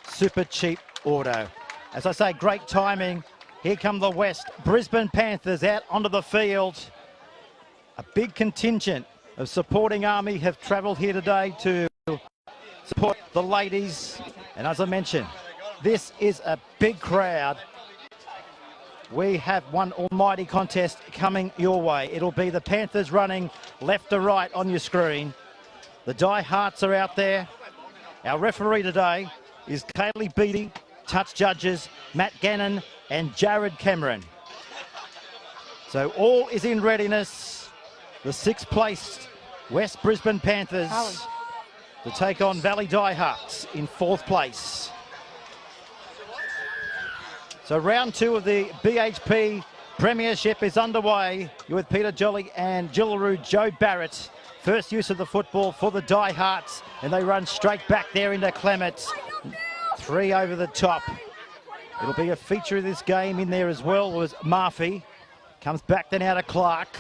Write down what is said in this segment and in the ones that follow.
Super Cheap Auto. As I say, great timing. Here come the West Brisbane Panthers out onto the field. A big contingent of supporting army have travelled here today to support the ladies. And as I mentioned, this is a big crowd. We have one almighty contest coming your way. It'll be the Panthers running left to right on your screen. The Diehards are out there. Our referee today is Kaylee Beattie, touch judges Matt Gannon and Jared Cameron. So all is in readiness. The 6th placed West Brisbane Panthers to take on Valley Diehards in 4th place. So round 2 of the BHP Premiership is underway. You're with Peter Jolly and Jillaroo Joe Barrett. First use of the football for the Diehards, and they run straight back there into Clements. 3 over the top. It'll be a feature of this game in there as well was Murphy. Comes back then out of Clark.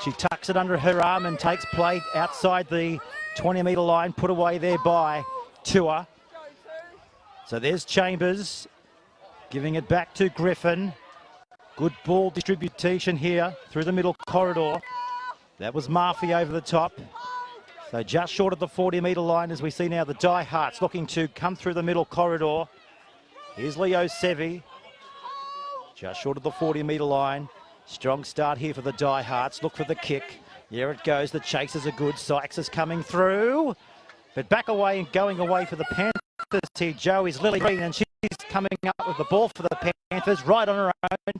She tucks it under her arm and takes play outside the 20-metre line, put away there by Tua. So there's Chambers giving it back to Griffin. Good ball distribution here through the middle corridor. That was Murphy over the top. So just short of the 40-metre line as we see now the Diehards looking to come through the middle corridor. Here's Leo Sevi. Just short of the 40-metre line. Strong start here for the Diehards. Look for the kick. There it goes. The chasers are good. Sykes is coming through. But back away and going away for the Panthers here. Joe is Lily Green and she's coming up with the ball for the Panthers right on her own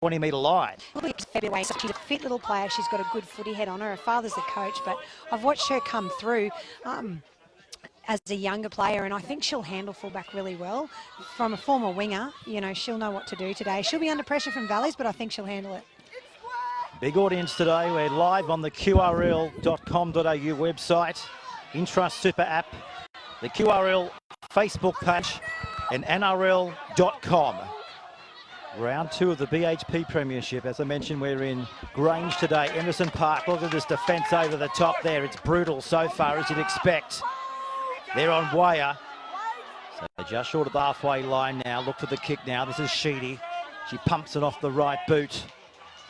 20-metre line. She's a fit little player. She's got a good footy head on her. Her father's the coach, but I've watched her come through as a younger player, and I think she'll handle fullback really well. From a former winger, you know, she'll know what to do today. She'll be under pressure from Valleys, but I think she'll handle it. Big audience today. We're live on the QRL.com.au website, Intrust Super app, the QRL Facebook page, and NRL.com. Round 2 of the BHP Premiership. As I mentioned, we're in Grange today, Emerson Park. Look at this defence over the top there. It's brutal so far, as you'd expect. They're on Waya. So just short of the halfway line now. Look for the kick now. This is Sheedy. She pumps it off the right boot.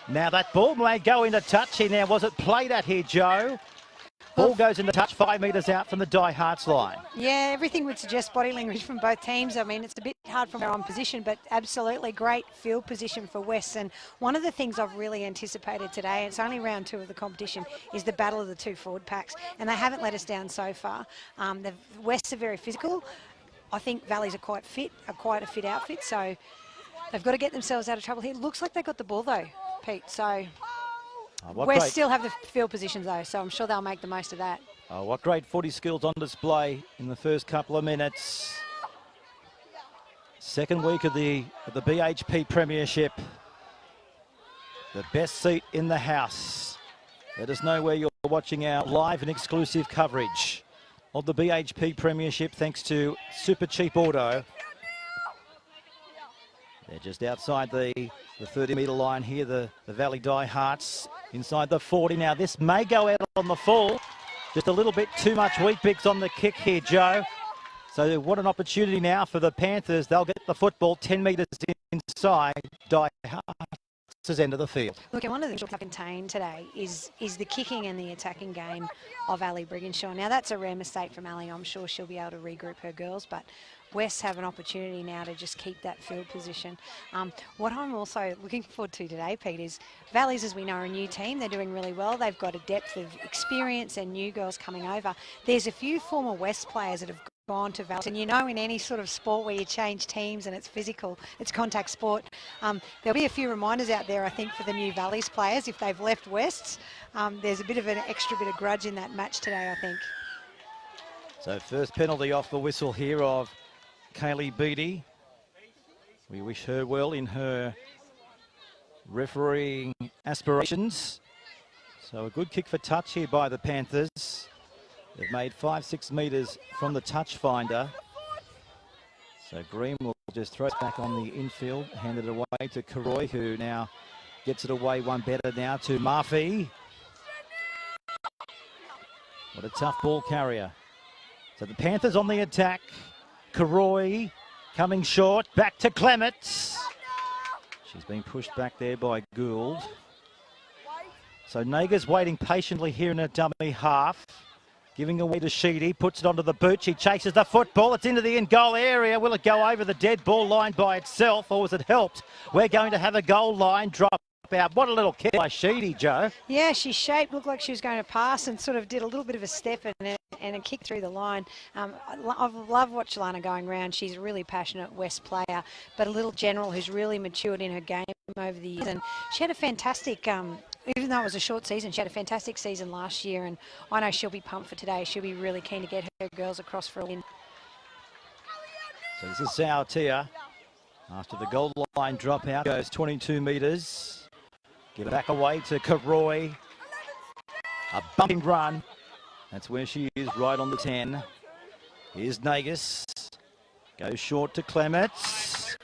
Now that ball may go into touch here now. Was it played at here, Joe? Ball goes into touch 5 metres out from the Diehards line. Yeah, everything would suggest body language from both teams. I mean, it's a bit hard from our own position, but absolutely great field position for West. And one of the things I've really anticipated today, it's only round 2 of the competition, is the battle of the 2 forward packs. And they haven't let us down so far. The Wests are very physical. I think Valleys are quite a fit outfit. So they've got to get themselves out of trouble here. Looks like they got the ball though, Pete. So West still have the field positions though, so I'm sure they'll make the most of that. Oh, what great footy skills on display in the first couple of minutes. Second week of the BHP Premiership. The best seat in the house. Let us know where you're watching our live and exclusive coverage of the BHP Premiership thanks to Super Cheap Auto. They're just outside the 30-metre line here, the Valley Diehards. Inside the 40 now. This may go out on the full. Just a little bit too much Weet-Bix on the kick here, Joe. So what an opportunity now for the Panthers. They'll get the football 10 metres inside Diehards' end of the field. Look, one of the things we'll contain today is the kicking and the attacking game of Ali Brigginshaw. Now, that's a rare mistake from Ali. I'm sure she'll be able to regroup her girls, but West have an opportunity now to just keep that field position. What I'm also looking forward to today, Pete, is Valleys, as we know, are a new team. They're doing really well. They've got a depth of experience and new girls coming over. There's a few former West players that have gone to Valleys, and you know, in any sort of sport where you change teams and it's physical, it's contact sport, there'll be a few reminders out there, I think, for the new Valleys players if they've left Wests. There's a bit of an extra bit of grudge in that match today, I think. So first penalty off the whistle here of Kaylee Beattie. We wish her well in her refereeing aspirations. So a good kick for touch here by the Panthers. They've made 5-6 metres from the touch finder. So Green will just throw it back on the infield, hand it away to Karoy, who now gets it away one better now to Murphy. What a tough ball carrier. So the Panthers on the attack. TRYYYY coming short. Back to Clements. She's been pushed back there by Gould. So Nager's waiting patiently here in a dummy half. Giving away to Sheedy, puts it onto the boot. She chases the football. It's into the in-goal area. Will it go over the dead ball line by itself, or was it helped? We're going to have a goal line drop out. What a little kick by Sheedy, Joe. Yeah, she shaped, looked like she was going to pass and sort of did a little bit of a step and a kick through the line. I've loved watching Lana going round. She's a really passionate West player, but a little general who's really matured in her game over the years. And she had a fantastic, even though it was a short season, she had a fantastic season last year, and I know she'll be pumped for today. She'll be really keen to get her girls across for a win. So this is Sautia. After the goal line dropout, goes 22 metres. Get it back away to TRYYYY. A bumping run. That's where she is, right on the 10. Here's Nagus. Goes short to Clements.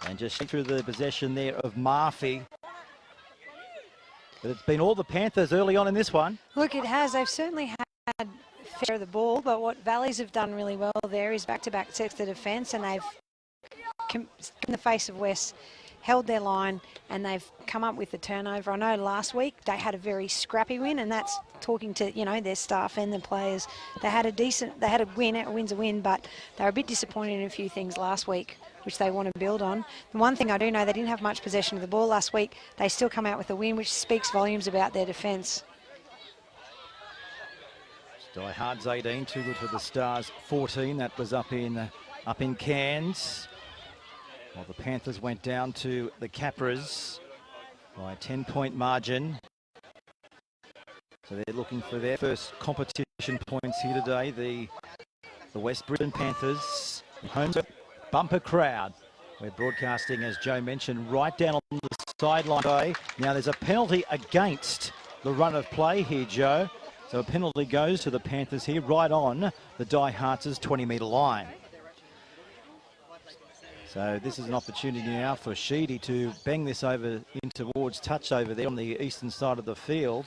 And just through the possession there of Murphy. But it's been all the Panthers early on in this one. Look, it has. They've certainly had fair of the ball, but what Valleys have done really well there is back-to-back sets the defence, and they've, in the face of West, held their line, and they've come up with the turnover. I know last week they had a very scrappy win, and that's talking to, you know, their staff and the players. They had a win, a win's a win, but they were a bit disappointed in a few things last week, which they want to build on. The one thing I do know, they didn't have much possession of the ball last week. They still come out with a win, which speaks volumes about their defence. Diehard's 18, too good for the Stars 14. That was up in Cairns. Well, the Panthers went down to the Capras by a 10-point margin. So they're looking for their first competition points here today. The West Brisbane Panthers, home to bumper crowd. We're broadcasting, as Joe mentioned, right down on the sideline. Now there's a penalty against the run of play here, Joe. So a penalty goes to the Panthers here, right on the Diehards' 20-metre line. So this is an opportunity now for Sheedy to bang this over in towards touch over there on the eastern side of the field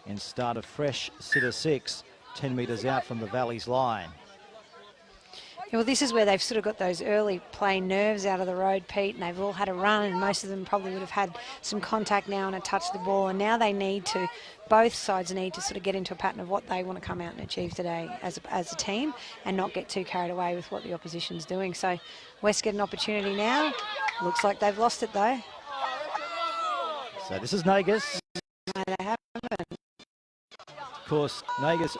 and start a fresh sitter 6, 10 metres out from the Valley's line. Yeah, well, this is where they've sort of got those early play nerves out of the road, Pete, and they've all had a run, and most of them probably would have had some contact now and a touch the ball, and now they need to, both sides need to sort of get into a pattern of what they want to come out and achieve today as a team and not get too carried away with what the opposition's doing. So West get an opportunity now. Looks like they've lost it though. So this is Nagus. No, they haven't. Of course, Nagus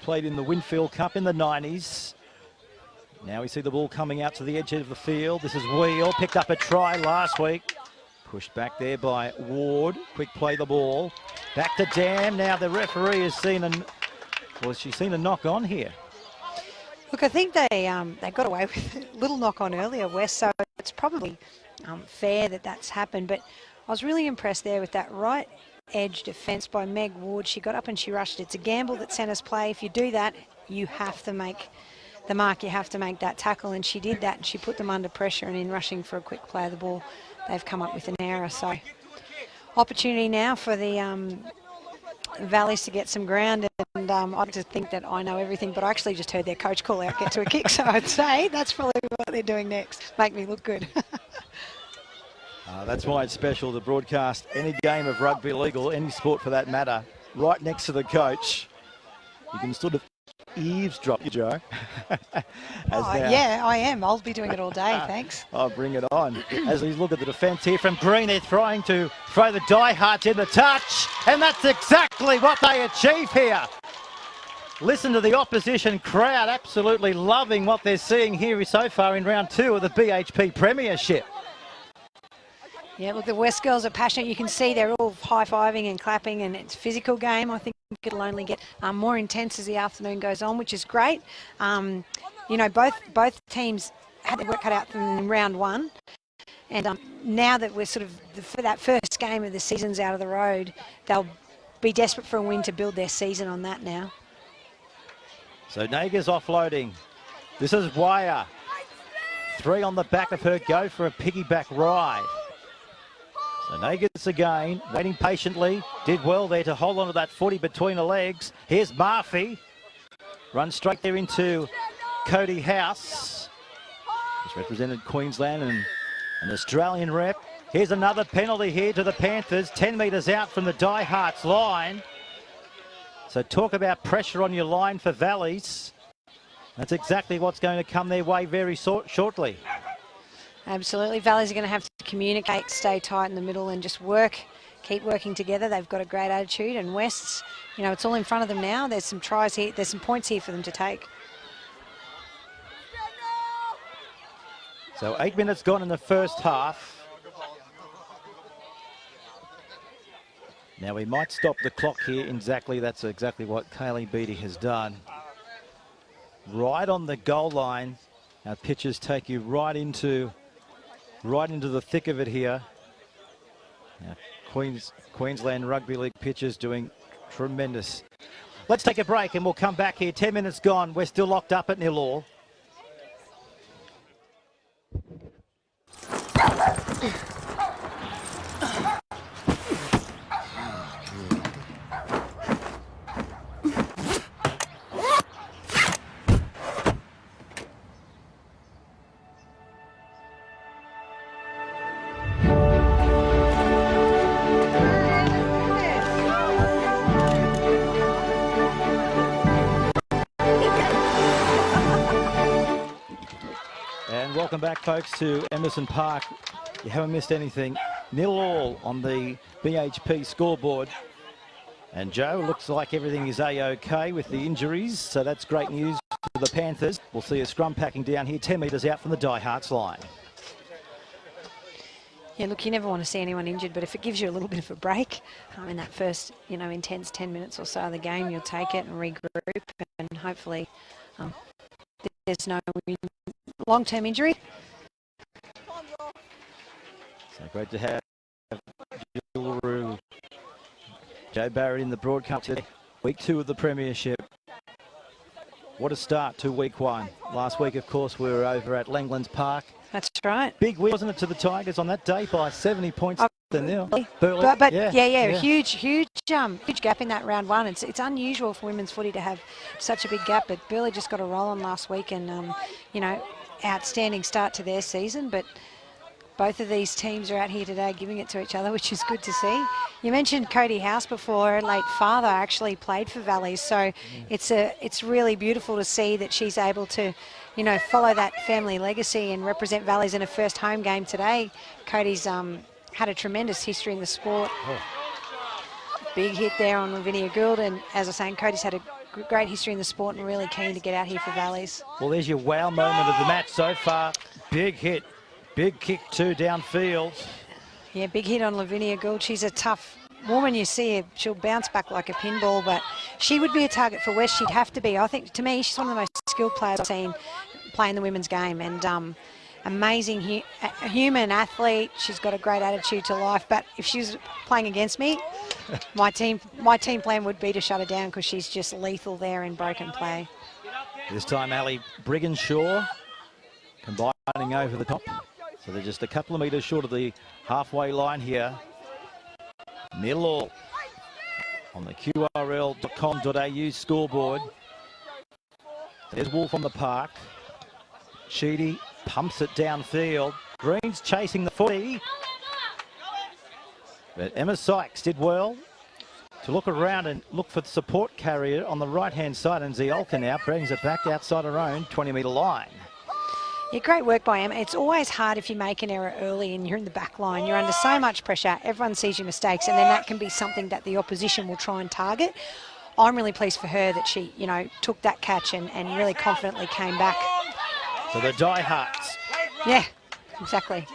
played in the Winfield Cup in the 90s. Now we see the ball coming out to the edge of the field. This is Wheel, picked up a try last week. Pushed back there by Ward. Quick play the ball. Back to Dam. Now the referee has seen she's seen a knock on here. Look, I think they got away with a little knock on earlier, West, so it's probably fair that that's happened. But I was really impressed there with that right edge defence by Meg Ward. She got up and she rushed. It's a gamble that centres play. If you do that, you have to make the mark, you have to make that tackle, and she did that, and she put them under pressure, and in rushing for a quick play of the ball, they've come up with an error. So opportunity now for the Valleys to get some ground, and I like to think that I know everything, but I actually just heard their coach call out get to a kick, so I'd say that's probably what they're doing next. Make me look good. That's why it's special to broadcast any game of rugby league or any sport for that matter right next to the coach. You can sort of eavesdrop, Joe. Yeah, I am. I'll be doing it all day, thanks. I'll bring it on. As we look at the defence here from Green, they're trying to throw the Diehards in the touch, and that's exactly what they achieve here. Listen to the opposition crowd absolutely loving what they're seeing here so far in round 2 of the BHP Premiership. Yeah, look, the West girls are passionate. You can see they're all high-fiving and clapping, and it's a physical game. I think it'll only get more intense as the afternoon goes on, which is great. You know, both teams had their work cut out from round 1. And now that we're sort of, for that first game of the season's out of the road, they'll be desperate for a win to build their season on that now. So Nager's offloading. This is Wire. 3 on the back of her, go for a piggyback ride. So Nagus again, waiting patiently. Did well there to hold on to that footy between the legs. Here's Murphy. Runs straight there into Cody House. He's represented Queensland and an Australian rep. Here's another penalty here to the Panthers, 10 metres out from the Diehards line. So talk about pressure on your line for Valleys. That's exactly what's going to come their way very shortly. Absolutely. Valleys are going to have to communicate, stay tight in the middle and just work, keep working together. They've got a great attitude, and Wests, you know, it's all in front of them now. There's some tries here, there's some points here for them to take. So 8 minutes gone in the first half. Now we might stop the clock here. That's exactly what Kaylee Beattie has done. Right on the goal line. Our pitches take you right into the thick of it here. Now, Queensland Rugby League pitchers doing tremendous. Let's take a break and we'll come back here. 10 minutes gone. We're still locked up at 0-0. And welcome back, folks, to Emerson Park. You haven't missed anything. 0-0 on the BHP scoreboard. And Joe, looks like everything is A-OK with the injuries, so that's great news for the Panthers. We'll see a scrum packing down here, 10 metres out from the Diehards line. Yeah, look, you never want to see anyone injured, but if it gives you a little bit of a break in that first, you know, intense 10 minutes or so of the game, you'll take it and regroup, and hopefully there's no long-term injury. So great to have Joe Barrett in the broadcast today. Week 2 of the Premiership. What a start to week 1. Last week, of course, we were over at Langlands Park. That's right. Big win, wasn't it, to the Tigers on that day by 70 points to nil. Burley. But yeah, huge gap in that round 1. It's unusual for women's footy to have such a big gap, but Burley just got a roll on last week, and you know, outstanding start to their season. But both of these teams are out here today giving it to each other, which is good to see. You mentioned Cody House before. Her late father actually played for Valleys, so it's really beautiful to see that she's able to, you know, follow that family legacy and represent Valleys in her first home game today. Cody's had a tremendous history in the sport. Big hit there on Lavinia Gould, and as I was saying, Cody's had a great history in the sport and really keen to get out here for Valleys. Well, there's your wow moment of the match so far. Big hit, big kick too downfield. Yeah, big hit on Lavinia Gould. She's a tough woman. You see her, she'll bounce back like a pinball, but she would be a target for West. She'd have to be. I think, to me, she's one of the most skilled players I've seen playing the women's game, and amazing human athlete. She's got a great attitude to life, but if she was playing against me, my team plan would be to shut her down, because she's just lethal there in broken play. This time Ali Brigginshaw combining over the top. So they're just a couple of metres short of the halfway line here. 0-0 on the QRL.com.au scoreboard. There's Wolf on the park. Sheedy pumps it downfield. Green's chasing the footy. But Emma Sykes did well to look around and look for the support carrier on the right-hand side, and Ziolka now brings it back outside her own 20-metre line. Yeah, great work by Emma. It's always hard if you make an error early and you're in the back line. You're under so much pressure. Everyone sees your mistakes, and then that can be something that the opposition will try and target. I'm really pleased for her that she, you know, took that catch and really confidently came back. So the Diehards. Yeah, exactly.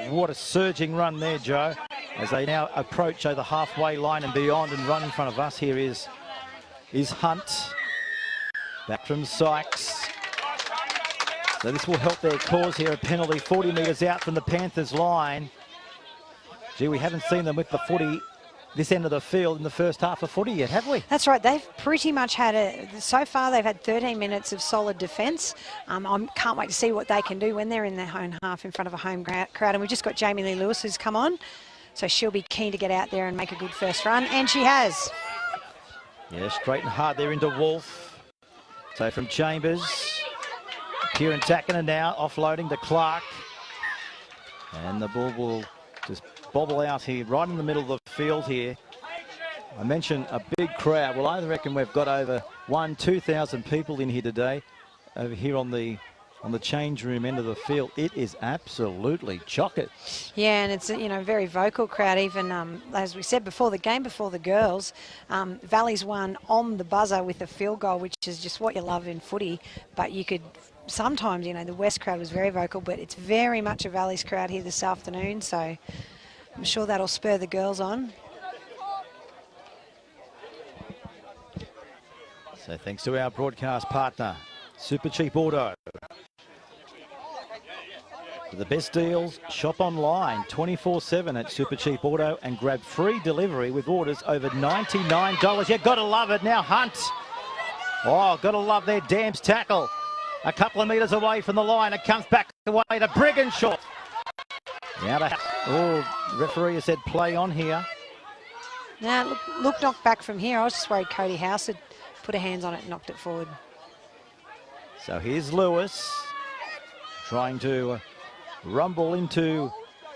What a surging run there, Joe, as they now approach the halfway line and beyond, and right in front of us here is Hunt. Back from Sykes. So this will help their cause here. A penalty 40 metres out from the Panthers line. Gee, we haven't seen them with the footy this end of the field in the first half of footy yet, have we? That's right. They've pretty much had so far they've had 13 minutes of solid defence. I can't wait to see what they can do when they're in their own half in front of a home crowd. And we've just got Jamie Lee Lewis who's come on. So she'll be keen to get out there and make a good first run. And she has. Yeah, straight and hard there into Wolf. So from Chambers. Kieran Tackiner now offloading to Clark. And the ball will just bobble out here, right in the middle of the field here. I mentioned a big crowd. Well, I reckon we've got over 2,000 people in here today, over here on the change room end of the field. It is absolutely chocker. Yeah, and it's a very vocal crowd. Even as we said before the game, before the girls, Valley's won on the buzzer with a field goal, which is just what you love in footy. But you could sometimes, the West crowd was very vocal, but it's very much a Valley's crowd here this afternoon. So I'm sure that'll spur the girls on. So thanks to our broadcast partner, Super Cheap Auto. For the best deals, shop online 24/7 at Super Cheap Auto and grab free delivery with orders over $99. You gotta love it. Now Hunt. Oh, gotta love their Dams tackle. A couple of metres away from the line. It comes back away to Brigginshaw. Now referee has said play on here. Now look knocked back from here. I was just worried Cody House had put her hands on it and knocked it forward. So here's Lewis trying to rumble into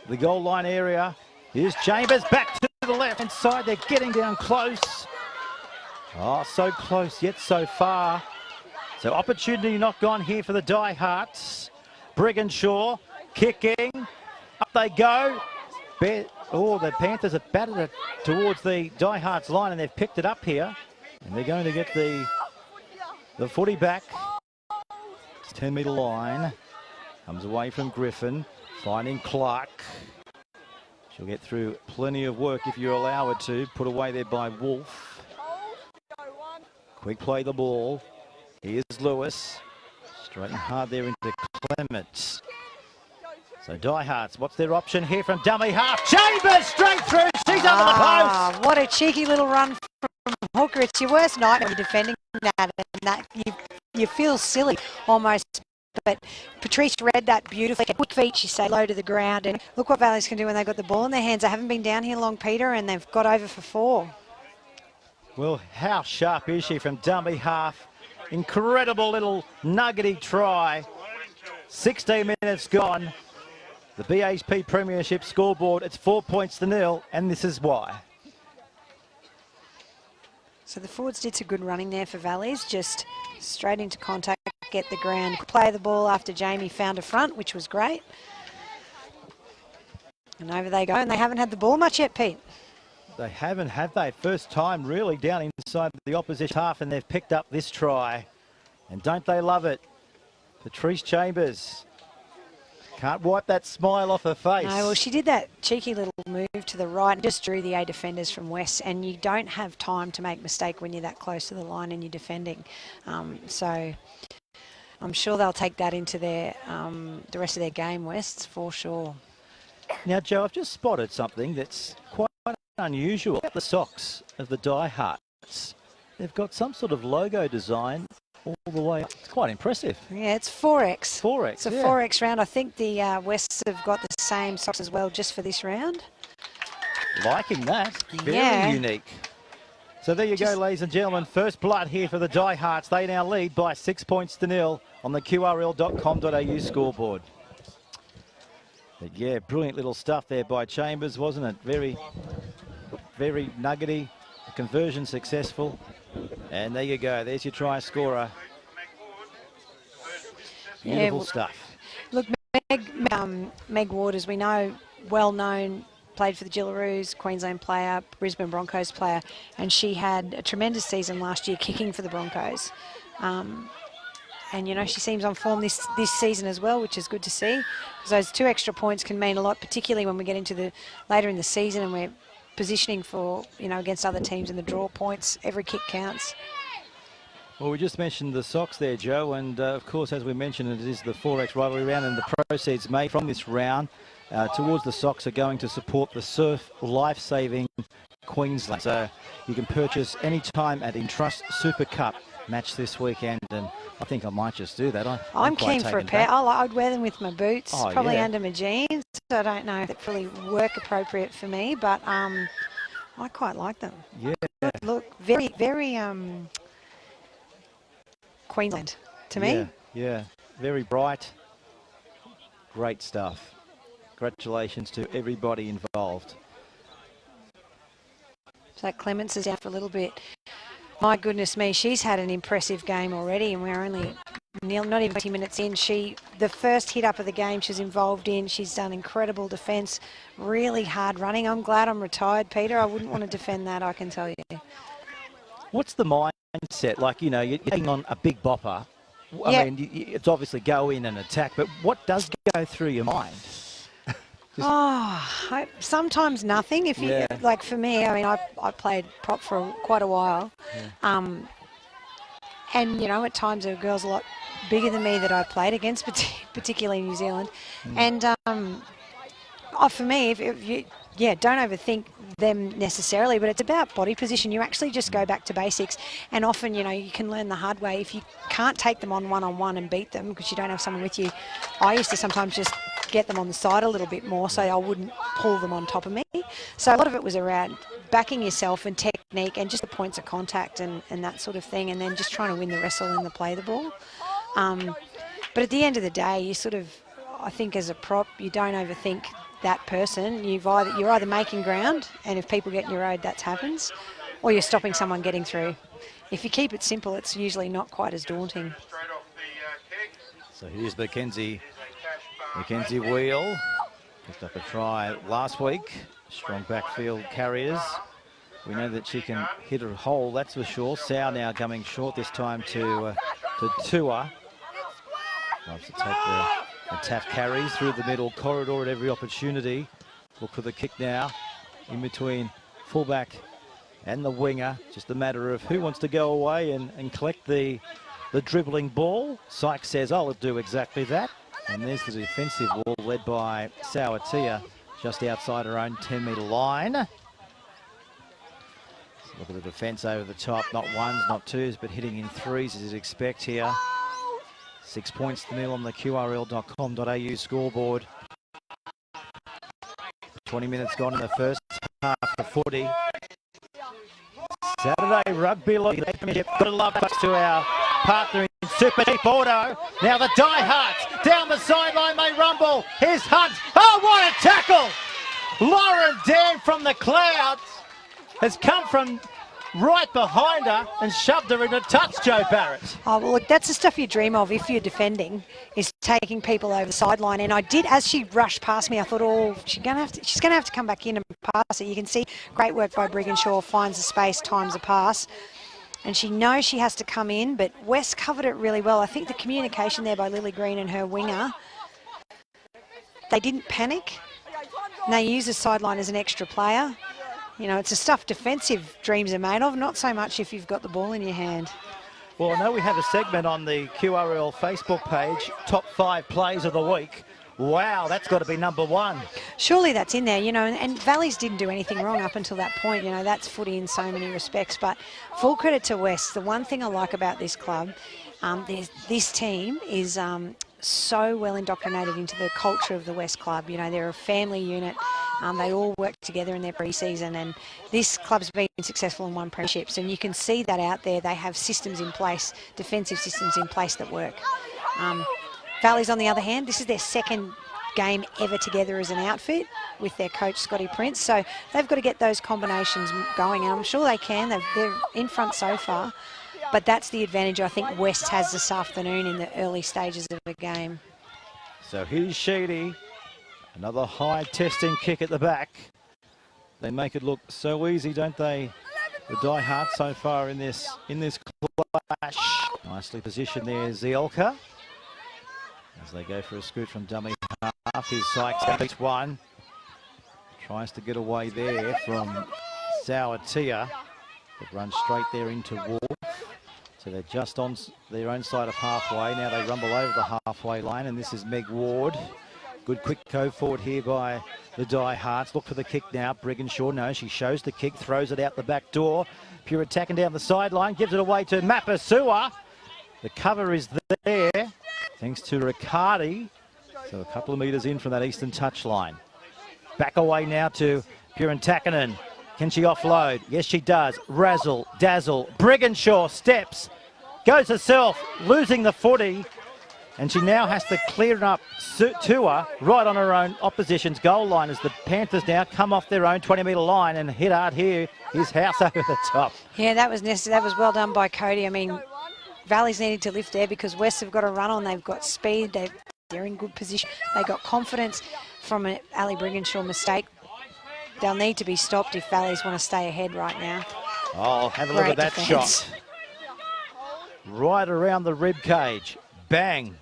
the goal line area. Here's Chambers back to the left hand side. They're getting down close. Oh, so close yet so far. So opportunity not gone here for the Diehards. Brigginshaw kicking. Up they go. The Panthers have batted it towards the Diehards line and they've picked it up here. And they're going to get the footy back. It's 10-metre line. Comes away from Griffin, finding Clark. She'll get through plenty of work if you allow her to. Put away there by Wolf. Quick play the ball. Here's Lewis. Straight and hard there into Clements. So Diehards, what's their option here from dummy half? Chambers straight through. She's under the post. What a cheeky little run from Hooker. It's your worst night when you're defending that, and that you feel silly almost. But Patrice read that beautifully. Quick feet, she say low to the ground, and look what Valleys can do when they've got the ball in their hands. They haven't been down here long, Peter, and they've got over for 4. Well, how sharp is she from dummy half? Incredible little nuggety try. 16 minutes gone. The BHP Premiership scoreboard, it's 4 points to 0, and this is why. So the forwards did some good running there for Valleys, just straight into contact, get the ground, play the ball after Jamie found a front, which was great. And over they go, and they haven't had the ball much yet, Pete. They haven't, have they? First time really down inside the opposition half, and they've picked up this try. And don't they love it? Patrice Chambers can't wipe that smile off her face. No, well, she did that cheeky little move to the right and just drew the A defenders from West, and you don't have time to make a mistake when you're that close to the line and you're defending. So I'm sure they'll take that into their the rest of their game, West, for sure. Now, Joe, I've just spotted something that's quite unusual. The socks of the Diehards. They've got some sort of logo design all the way up. It's quite impressive. Yeah, it's 4X. 4X, It's a 4X round. I think the Wests have got the same socks as well just for this round. Liking that. Very unique. So there you go, ladies and gentlemen. First blood here for the Diehards. They now lead by 6 points to 0 on the QRL.com.au scoreboard. But yeah, brilliant little stuff there by Chambers, wasn't it? Very, very nuggety. Conversion successful. And there you go. There's your try scorer. Beautiful stuff. Look, Meg Ward, as we know, well known, played for the Gillaroos, Queensland player, Brisbane Broncos player, and she had a tremendous season last year kicking for the Broncos. And, you know, she seems on form this season as well, which is good to see. Because those 2 extra points can mean a lot, particularly when we get into the later in the season and we're positioning for, against other teams in the draw points. Every kick counts. Well, we just mentioned the socks there, Joe, and of course, as we mentioned, it is the 4X rivalry round, and the proceeds made from this round towards the socks are going to support the Surf Life-Saving Queensland. So you can purchase any time at Entrust Super Cup match this weekend, and I think I might just do that. I'm keen for a pair. I'd wear them with my boots, probably yeah, under my jeans. So I don't know if they really work appropriate for me, but I quite like them. Yeah. Look, very, very Queensland to me. Yeah. very bright. Great stuff. Congratulations to everybody involved. So Clements is out for a little bit. My goodness me, she's had an impressive game already, and we're only not even 20 minutes in. The first hit up of the game she's involved in, she's done incredible defence, really hard running. I'm glad I'm retired, Peter. I wouldn't want to defend that, I can tell you. What's the mindset? Like, you know, you're hitting on a big bopper. I mean, it's obviously go in and attack, but what does go through your mind? Sometimes nothing. If you like, for me, I mean, I played prop for quite a while, and you know, at times there were girls a lot bigger than me that I played against, particularly in New Zealand, and for me, if you don't overthink them necessarily, but it's about body position. You actually just go back to basics, and often, you know, you can learn the hard way. If you can't take them on one-on-one and beat them because you don't have someone with you, I used to sometimes just get them on the side a little bit more so I wouldn't pull them on top of me. So a lot of it was around backing yourself and technique and just the points of contact and that sort of thing, and then just trying to win the wrestle and the play the ball. But at the end of the day, you sort of, I think as a prop, you don't overthink that person. You're either making ground, and if people get in your road, that happens, or you're stopping someone getting through. If you keep it simple, it's usually not quite as daunting. So here's Mackenzie Wheel. Picked up a try last week. Strong backfield carriers. We know that she can hit a hole, that's for sure. Sau now coming short this time to Tua. Loves to take the tough carries through the middle corridor at every opportunity. Look for the kick now in between fullback and the winger. Just a matter of who wants to go away and collect the dribbling ball. Sykes says, I'll do exactly that. And there's the defensive wall led by Sauatia just outside her own 10-metre line. Let's look at the defence over the top. Not ones, not twos, but hitting in threes as you'd expect here. 6 points to nil on the QRL.com.au scoreboard. 20 minutes gone in the first half of footy. Saturday Rugby League Premiership. Gotta love us to our partner in Super Deep Auto. Now the Diehards down the sideline, they rumble. Here's Hunt. Oh, what a tackle! Lauren Dan from the clouds has come from right behind her and shoved her into touch, Joe Barrett. Oh, well, look, that's the stuff you dream of if you're defending, is taking people over the sideline. And I did, as she rushed past me, I thought, oh, she's going to have to come back in and pass it. You can see great work by Brigginshaw, finds the space, times the pass. And she knows she has to come in, but West covered it really well. I think the communication there by Lily Green and her winger, they didn't panic. And they use the sideline as an extra player. You know, it's the stuff defensive dreams are made of, not so much if you've got the ball in your hand. Well, I know we have a segment on the QRL Facebook page, top 5 plays of the week. Wow, that's got to be number 1. Surely that's in there, you know, and Valleys didn't do anything wrong up until that point. You know, that's footy in so many respects. But full credit to West. The one thing I like about this club, this team is so well indoctrinated into the culture of the West Club. You know, they're a family unit. They all work together in their pre-season, and this club's been successful in 1 premierships, and you can see that out there. They have systems in place, defensive systems in place that work. Valleys, on the other hand, this is their second game ever together as an outfit with their coach, Scotty Prince. So they've got to get those combinations going, and I'm sure they can. They're in front so far. But that's the advantage I think West has this afternoon in the early stages of the game. So here's Sheedy. Another high testing kick at the back. They make it look so easy, don't they? The Diehards so far in this clash. Nicely positioned there, Zielka. As they go for a scoot from dummy half. Here's Sykes, beats one. Tries to get away there from Sauatia. But runs straight there into Wolf. So they're just on their own side of halfway. Now they rumble over the halfway line, and this is Meg Ward. Good quick go forward here by the Diehards. Look for the kick now. Brigginshaw, no, she shows the kick, throws it out the back door. Pure attacking down the sideline, gives it away to Mapasua. The cover is there, thanks to Riccardi. So a couple of metres in from that eastern touchline. Back away now to Pure Takinen. Can she offload? Yes, she does. Razzle, dazzle. Brigginshaw steps, goes herself, losing the footy. And she now has to clear it up to her right on her own opposition's goal line as the Panthers now come off their own 20-metre line and hit hard here. His house over the top. Yeah, that was necessary. That was well done by Cody. I mean, Valley's needed to lift there because West have got a run on. They've got speed. They're in good position. They got confidence from an Ali Brigginshaw mistake. They'll need to be stopped if Valleys want to stay ahead right now. Oh, have a look at that shot. Right around the rib cage. Bang.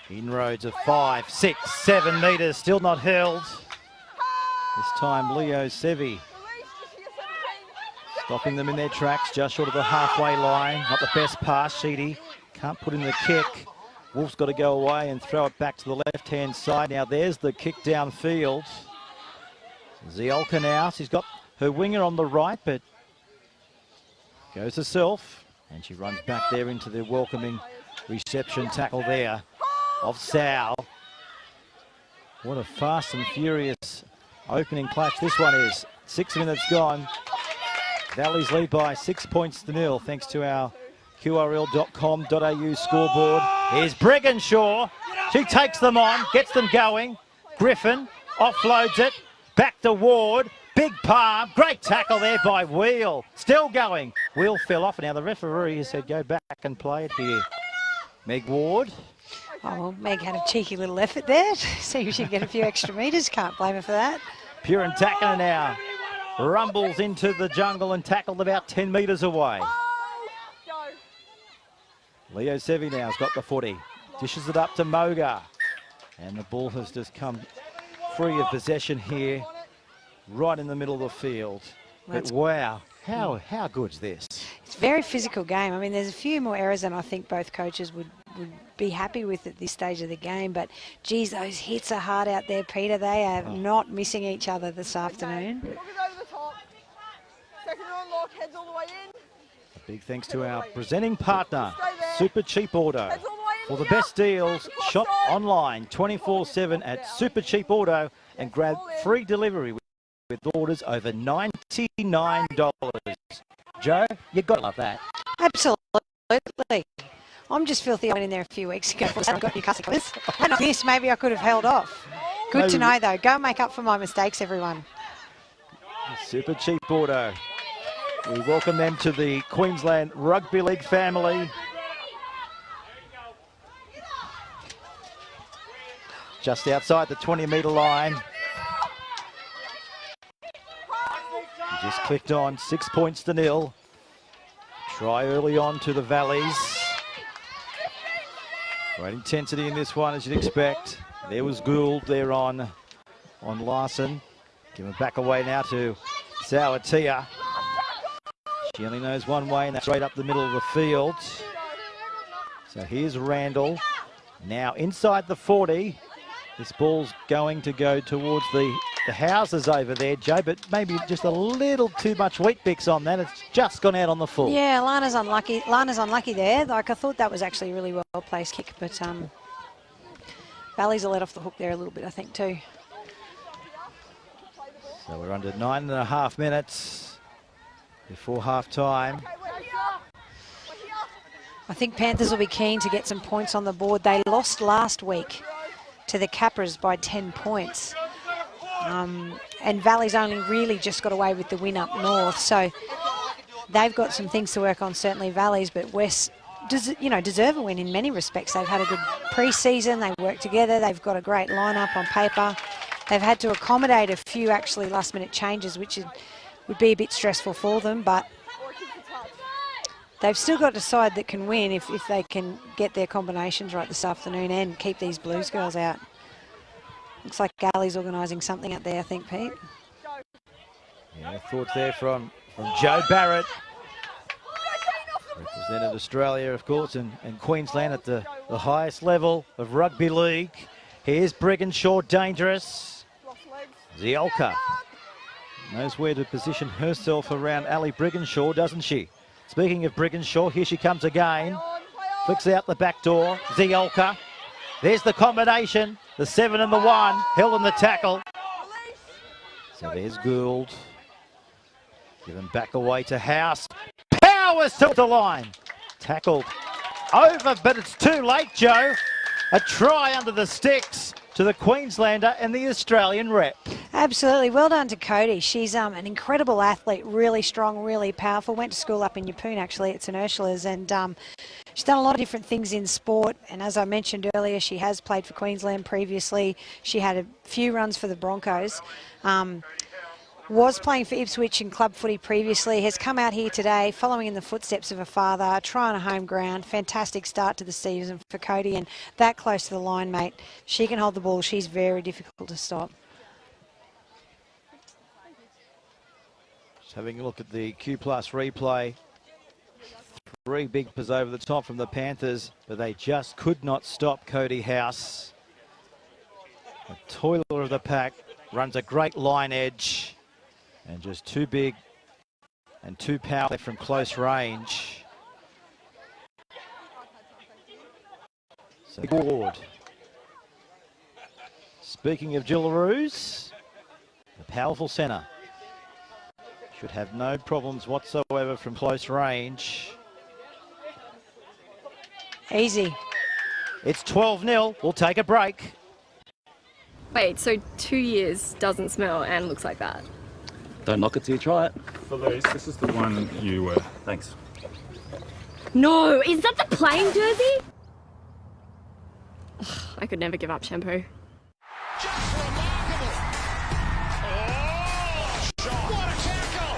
Inroads of 5, 6, 7 metres, still not held. This time Leo Sevi stopping them in their tracks, just short of the halfway line. Not the best pass, Sheedy. Can't put in the kick. Wolf's got to go away and throw it back to the left-hand side. Now there's the kick downfield. Ziolka now, she's got her winger on the right, but goes herself. And she runs back there into the welcoming reception tackle there of Sal. What a fast and furious opening clash this one is. 6 minutes gone. Valley's lead by 6 points to nil, thanks to our qrl.com.au scoreboard. Here's Brigginshaw. She takes them on, gets them going. Griffin offloads it. Back to Ward. Big palm. Great tackle there by Wheel. Still going. Wheel fell off. Now the referee has said go back and play it here. Meg Ward. Oh, well, Meg had a cheeky little effort there. See if she can get a few extra metres. Can't blame her for that. Purin Takana now rumbles into the jungle and tackled about 10 metres away. Leo Sevi now has got the footy. Dishes it up to Moga. And the ball has just come free of possession here, right in the middle of the field. But wow, how good's this? It's a very physical game. I mean, there's a few more errors than I think both coaches would be happy with at this stage of the game. But, geez, those hits are hard out there, Peter. They are not missing each other this afternoon. A big thanks to our presenting partner, Super Cheap Auto. For the best deals, shop online 24/7 at Super Cheap Auto and grab free delivery with orders over $99. Joe, you got to love that. Absolutely. I'm just filthy. I went in there a few weeks ago. I got new customers. And on this, maybe I could have held off. Good to know, though. Go and make up for my mistakes, everyone. Super Cheap Auto. We welcome them to the Queensland Rugby League family. Just outside the 20-metre line. He just clicked on, 6 points to nil. Try early on to the Valleys. Great intensity in this one, as you'd expect. There was Gould there on Larson. Give him back away now to Sauatia. She only knows one way, and that's straight up the middle of the field. So here's Randall. Now inside the 40. This ball's going to go towards the houses over there, Joe, but maybe just a little too much wheat bix on that. It's just gone out on the full. Yeah, Lana's unlucky there. Like, I thought that was actually a really well-placed kick, but Valleys are let off the hook there a little bit, I think, too. So we're under 9.5 minutes before half-time. I think Panthers will be keen to get some points on the board. They lost last week to the Capras by 10 points. And Valley's only really just got away with the win up north. So they've got some things to work on, certainly Valleys, but West deserve a win in many respects. They've had a good pre-season. They work together. They've got a great lineup on paper. They've had to accommodate a few actually last-minute changes, which would be a bit stressful for them, but they've still got a side that can win if they can get their combinations right this afternoon and keep these Blues girls out. Looks like Galley's organising something out there, I think, Pete. Yeah, thoughts there from Joe Barrett. Represented Australia, of course, and Queensland at the highest level of rugby league. Here's Brigginshaw, dangerous. Ziolka knows where to position herself around Ali Brigginshaw, doesn't she? Speaking of Brigginshaw, here she comes again. Flicks out the back door. Ziolka. There's the combination. The 7 and the 1. Held in the tackle. So there's Gould. Given back away to House. Powers to the line. Tackled over, but it's too late, Joe. A try under the sticks to the Queenslander and the Australian rep. Absolutely. Well done to Cody. She's an incredible athlete, really strong, really powerful. Went to school up in Yeppoon, actually, at St Ursula's, and she's done a lot of different things in sport. And as I mentioned earlier, she has played for Queensland previously. She had a few runs for the Broncos. Was playing for Ipswich in club footy previously, has come out here today following in the footsteps of her father, a try on a home ground. Fantastic start to the season for Cody, and that close to the line, mate. She can hold the ball. She's very difficult to stop. Just having a look at the Q Plus replay. 3 big pas over the top from the Panthers, but they just could not stop Cody House. A toiler of the pack, runs a great line edge. And just too big and too powerful from close range. So Ward. Speaking of Jillaroos, the powerful centre should have no problems whatsoever from close range. Easy. It's 12-0. We'll take a break. Wait, so 2 years doesn't smell and looks like that? Don't knock it till you try it. Felice, this is the one you wear. Thanks. No, is that the playing jersey? Ugh, I could never give up shampoo. Just remarkable. Oh, shot. What a tackle.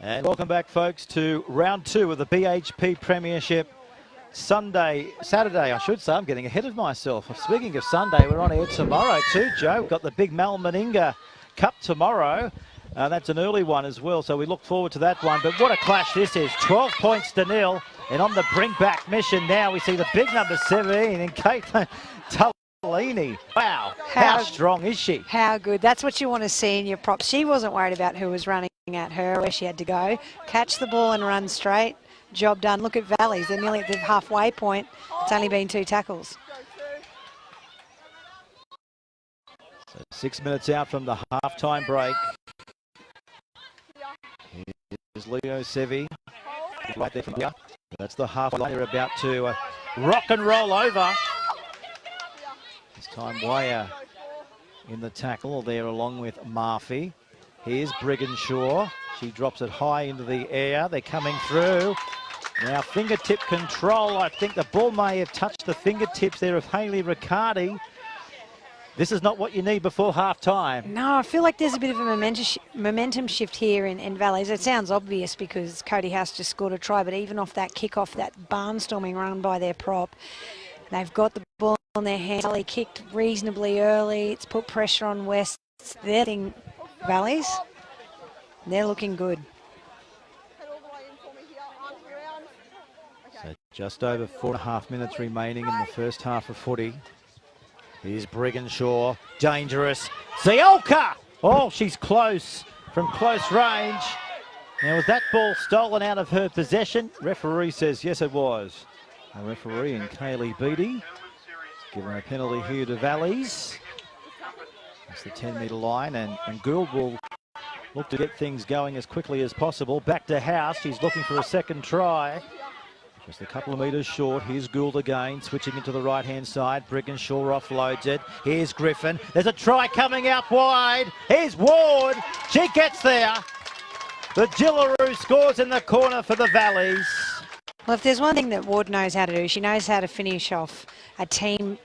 And welcome back, folks, to round 2 of the BHP Premiership. Saturday, I should say. I'm getting ahead of myself. Speaking of Sunday, we're on air tomorrow too, Joe. We've got the big Mal Meninga Cup tomorrow. That's an early one as well, so we look forward to that one. But what a clash this is. 12 points to 0. And on the bring-back mission now, we see the big number 17 in Caitlin Tullini. Wow, how strong is she? How good. That's what you want to see in your props. She wasn't worried about who was running at her, where she had to go. Catch the ball and run straight. Job done. Look at Valleys. They're nearly at the halfway point. It's only been 2 tackles. So 6 minutes out from the half-time break. Here's Leo Sevi. Right there from here. That's the halfway line. They're about to rock and roll over. This time Waya in the tackle there along with Murphy. Here's Brigginshaw. She drops it high into the air. They're coming through. Now fingertip control. I think the ball may have touched the fingertips there of Hayley Riccardi. This is not what you need before half-time. No, I feel like there's a bit of a momentum shift here in Valleys. It sounds obvious because Cody House just scored a try, but even off that kick-off, that barnstorming run by their prop, they've got the ball in their hands. They kicked reasonably early. It's put pressure on West. They're in Valleys. They're looking good. So just over 4.5 minutes remaining in the first half of footy. Here's Brigginshaw, dangerous. Ziolka! Oh, she's close, from close range. Now, was that ball stolen out of her possession? Referee says yes, it was. A referee in Kaylee Beattie given a penalty here to Valleys. That's the 10-metre line, and Gould will look to get things going as quickly as possible. Back to House. She's looking for a second try. Just a couple of metres short. Here's Gould again, switching into the right-hand side. Brigginshaw offloads it. Here's Griffin. There's a try coming out wide. Here's Ward. She gets there. The Jillaroo scores in the corner for the Valleys. Well, if there's one thing that Ward knows how to do, she knows how to finish off a team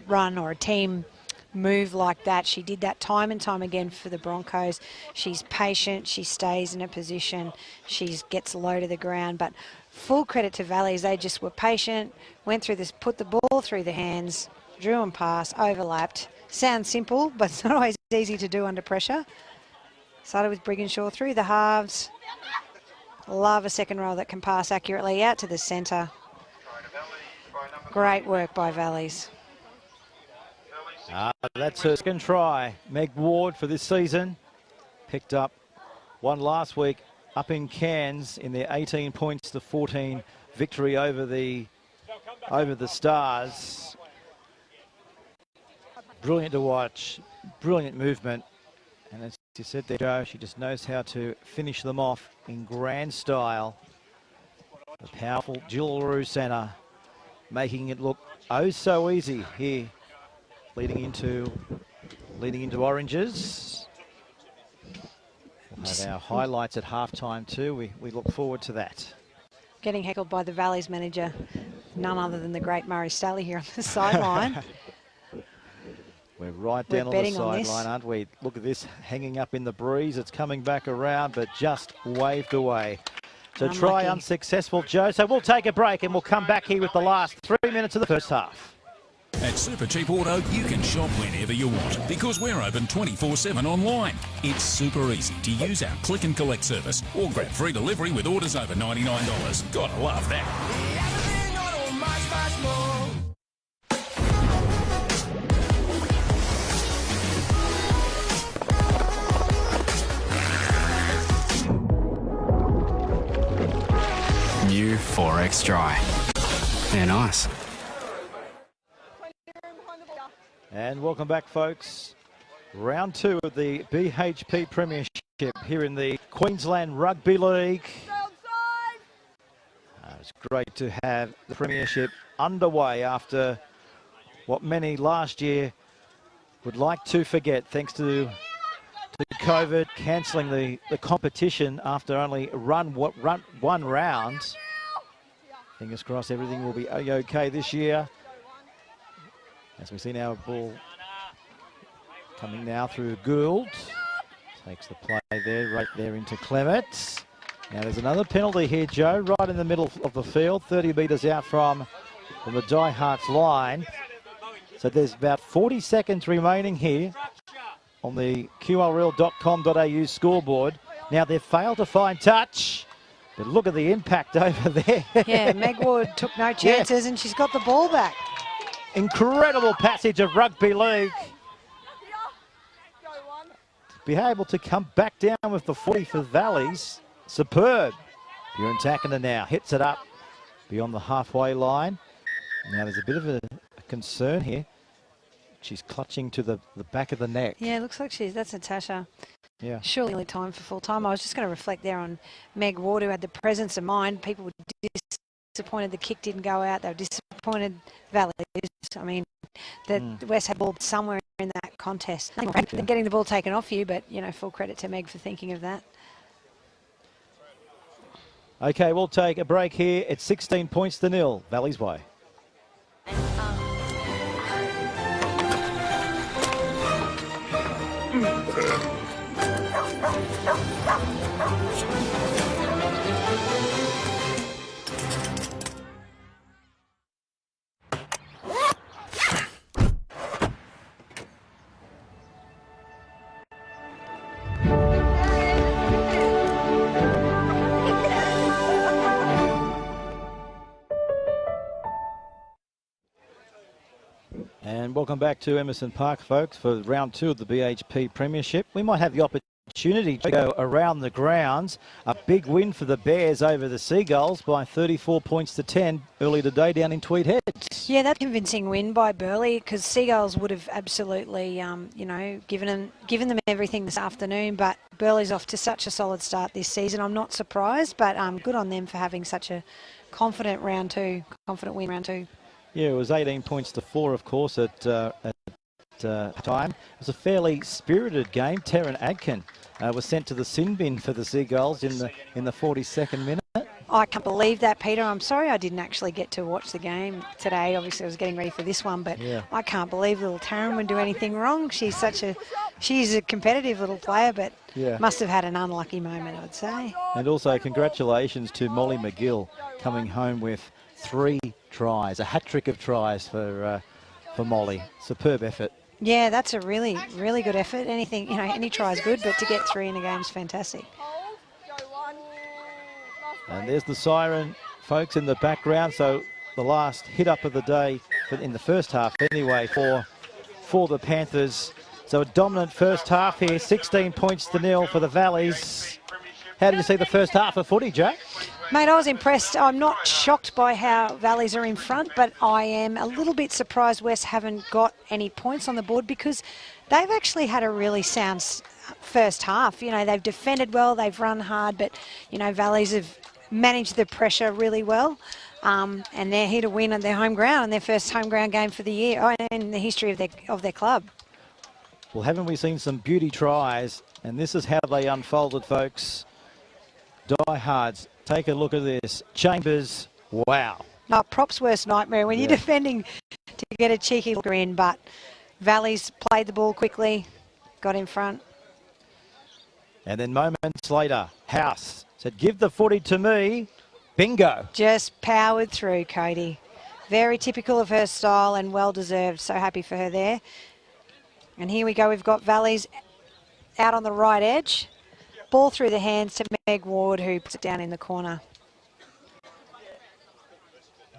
run or a team move like that. She did that time and time again for the Broncos. She's patient. She stays in a position. She gets low to the ground. But full credit to Valleys. They just were patient, went through this, put the ball through the hands, drew and passed, overlapped. Sounds simple, but it's not always easy to do under pressure. Started with Brigginshaw through the halves. Love a second row that can pass accurately out to the centre. Great work by Valleys. That's her second try. Meg Ward for this season. Picked up one last week up in Cairns in their 18 points to 14 victory over the over the Stars. Brilliant to watch, brilliant movement. And as you said there, Joe, she just knows how to finish them off in grand style. The powerful Jillaroo centre, making it look oh so easy here, leading into Oranges. We'll have our highlights at halftime too. We look forward to that. Getting heckled by the Valley's manager, none other than the great Murray Staley here on the sideline. We're right down on the sideline, aren't we? Look at this, hanging up in the breeze. It's coming back around, but just waved away. So try unsuccessful, Joe. So we'll take a break and we'll come back here with the last 3 minutes of the first half. At Super Cheap Auto, you can shop whenever you want because we're open 24/7 online. It's super easy to use our click and collect service or grab free delivery with orders over $99. Gotta love that. New 4X Dry. They're nice. And welcome back, folks. Round 2 of the BHP Premiership here in the Queensland Rugby League. It's great to have the Premiership underway after what many last year would like to forget, thanks to COVID cancelling the competition after only one round. Fingers crossed everything will be okay this year. As we see now, ball coming now through Gould. Takes the play there, right there into Clement. Now there's another penalty here, Joe, right in the middle of the field, 30 metres out from the Diehards line. So there's about 40 seconds remaining here on the qrl.com.au scoreboard. Now they've failed to find touch, but look at the impact over there. Yeah, Meg Ward took no chances and she's got the ball back. Incredible passage of rugby league. To be able to come back down with the 40 for Valleys, superb. Bjorn Takinen now hits it up beyond the halfway line. Now there's a bit of a concern here. She's clutching to the back of the neck. Yeah, it looks like that's Natasha. Yeah. Surely time for full time. I was just going to reflect there on Meg Ward, who had the presence of mind. People were disappointed the kick didn't go out. They were disappointed Valleys. I mean, the West had ball somewhere in that contest. They're getting the ball taken off you, but, you know, full credit to Meg for thinking of that. Okay, we'll take a break here. It's 16 points to 0, Valleys way. And welcome back to Emerson Park, folks, for round 2 of the BHP Premiership. We might have the opportunity to go around the grounds. A big win for the Bears over the Seagulls by 34 points to 10 early today down in Tweed Heads. Yeah, that's a convincing win by Burleigh, because Seagulls would have absolutely, you know, given them everything this afternoon. But Burleigh's off to such a solid start this season. I'm not surprised, but good on them for having such a confident win round 2. Yeah, it was 18 points to 4, of course, at time. It was a fairly spirited game. Taryn Adkin was sent to the sin bin for the Seagulls in the 42nd minute. I can't believe that, Peter. I'm sorry I didn't actually get to watch the game today. Obviously, I was getting ready for this one, but yeah. I can't believe little Taryn would do anything wrong. She's a competitive little player, but must have had an unlucky moment, I'd say. And also congratulations to Molly McGill coming home with 3 tries, a hat-trick of tries for Molly. Superb effort. Yeah, that's a really, really good effort. Anything, you know, any try is good, but to get 3 in a game is fantastic. And there's the siren, folks, in the background. So the last hit-up of the day, in the first half anyway, for the Panthers. So a dominant first half here, 16 points to 0 for the Valleys. How did you see the first half of footy, Jack? Mate, I was impressed. I'm not shocked by how Valleys are in front, but I am a little bit surprised West haven't got any points on the board because they've actually had a really sound first half. You know, they've defended well, they've run hard, but, you know, Valleys have managed the pressure really well. And they're here to win at their home ground, and their first home ground game for the year and in the history of their club. Well, haven't we seen some beauty tries? And this is how they unfolded, folks. Diehards, take a look at this. Chambers, wow. No, props worst nightmare when you're defending to get a cheeky looker in, but Valleys played the ball quickly, got in front. And then moments later, House said, give the footy to me. Bingo. Just powered through, Cody. Very typical of her style and well deserved. So happy for her there. And here we go. We've got Valleys out on the right edge. Ball through the hands to Meg Ward, who puts it down in the corner.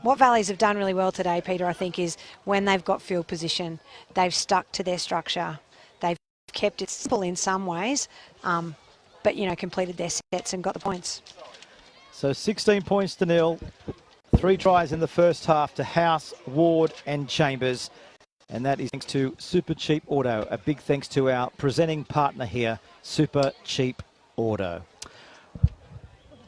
What Valleys have done really well today, Peter, I think, is when they've got field position, they've stuck to their structure. They've kept it simple in some ways, but, you know, completed their sets and got the points. So 16 points to nil. 3 tries in the first half to House, Ward and Chambers. And that is thanks to Super Cheap Auto. A big thanks to our presenting partner here, Super Cheap Auto.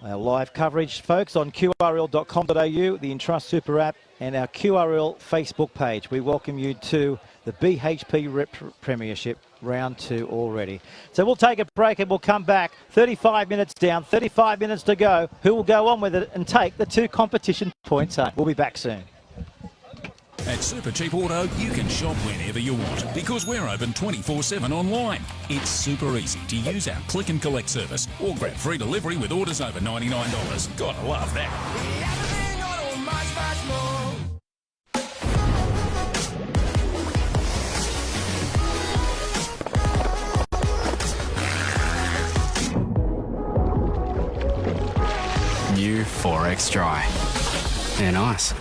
Our live coverage, folks, on qrl.com.au, the Entrust Super app, and our QRL Facebook page. We welcome you to the BHP Premiership Round 2 already. So we'll take a break and we'll come back. 35 minutes down, 35 minutes to go. Who will go on with it and take the 2 competition points home? We'll be back soon. At Super Cheap Auto, you can shop whenever you want because we're open 24/7 online. It's super easy to use our click and collect service or grab free delivery with orders over $99. Gotta love that. New 4X Dry. They're nice.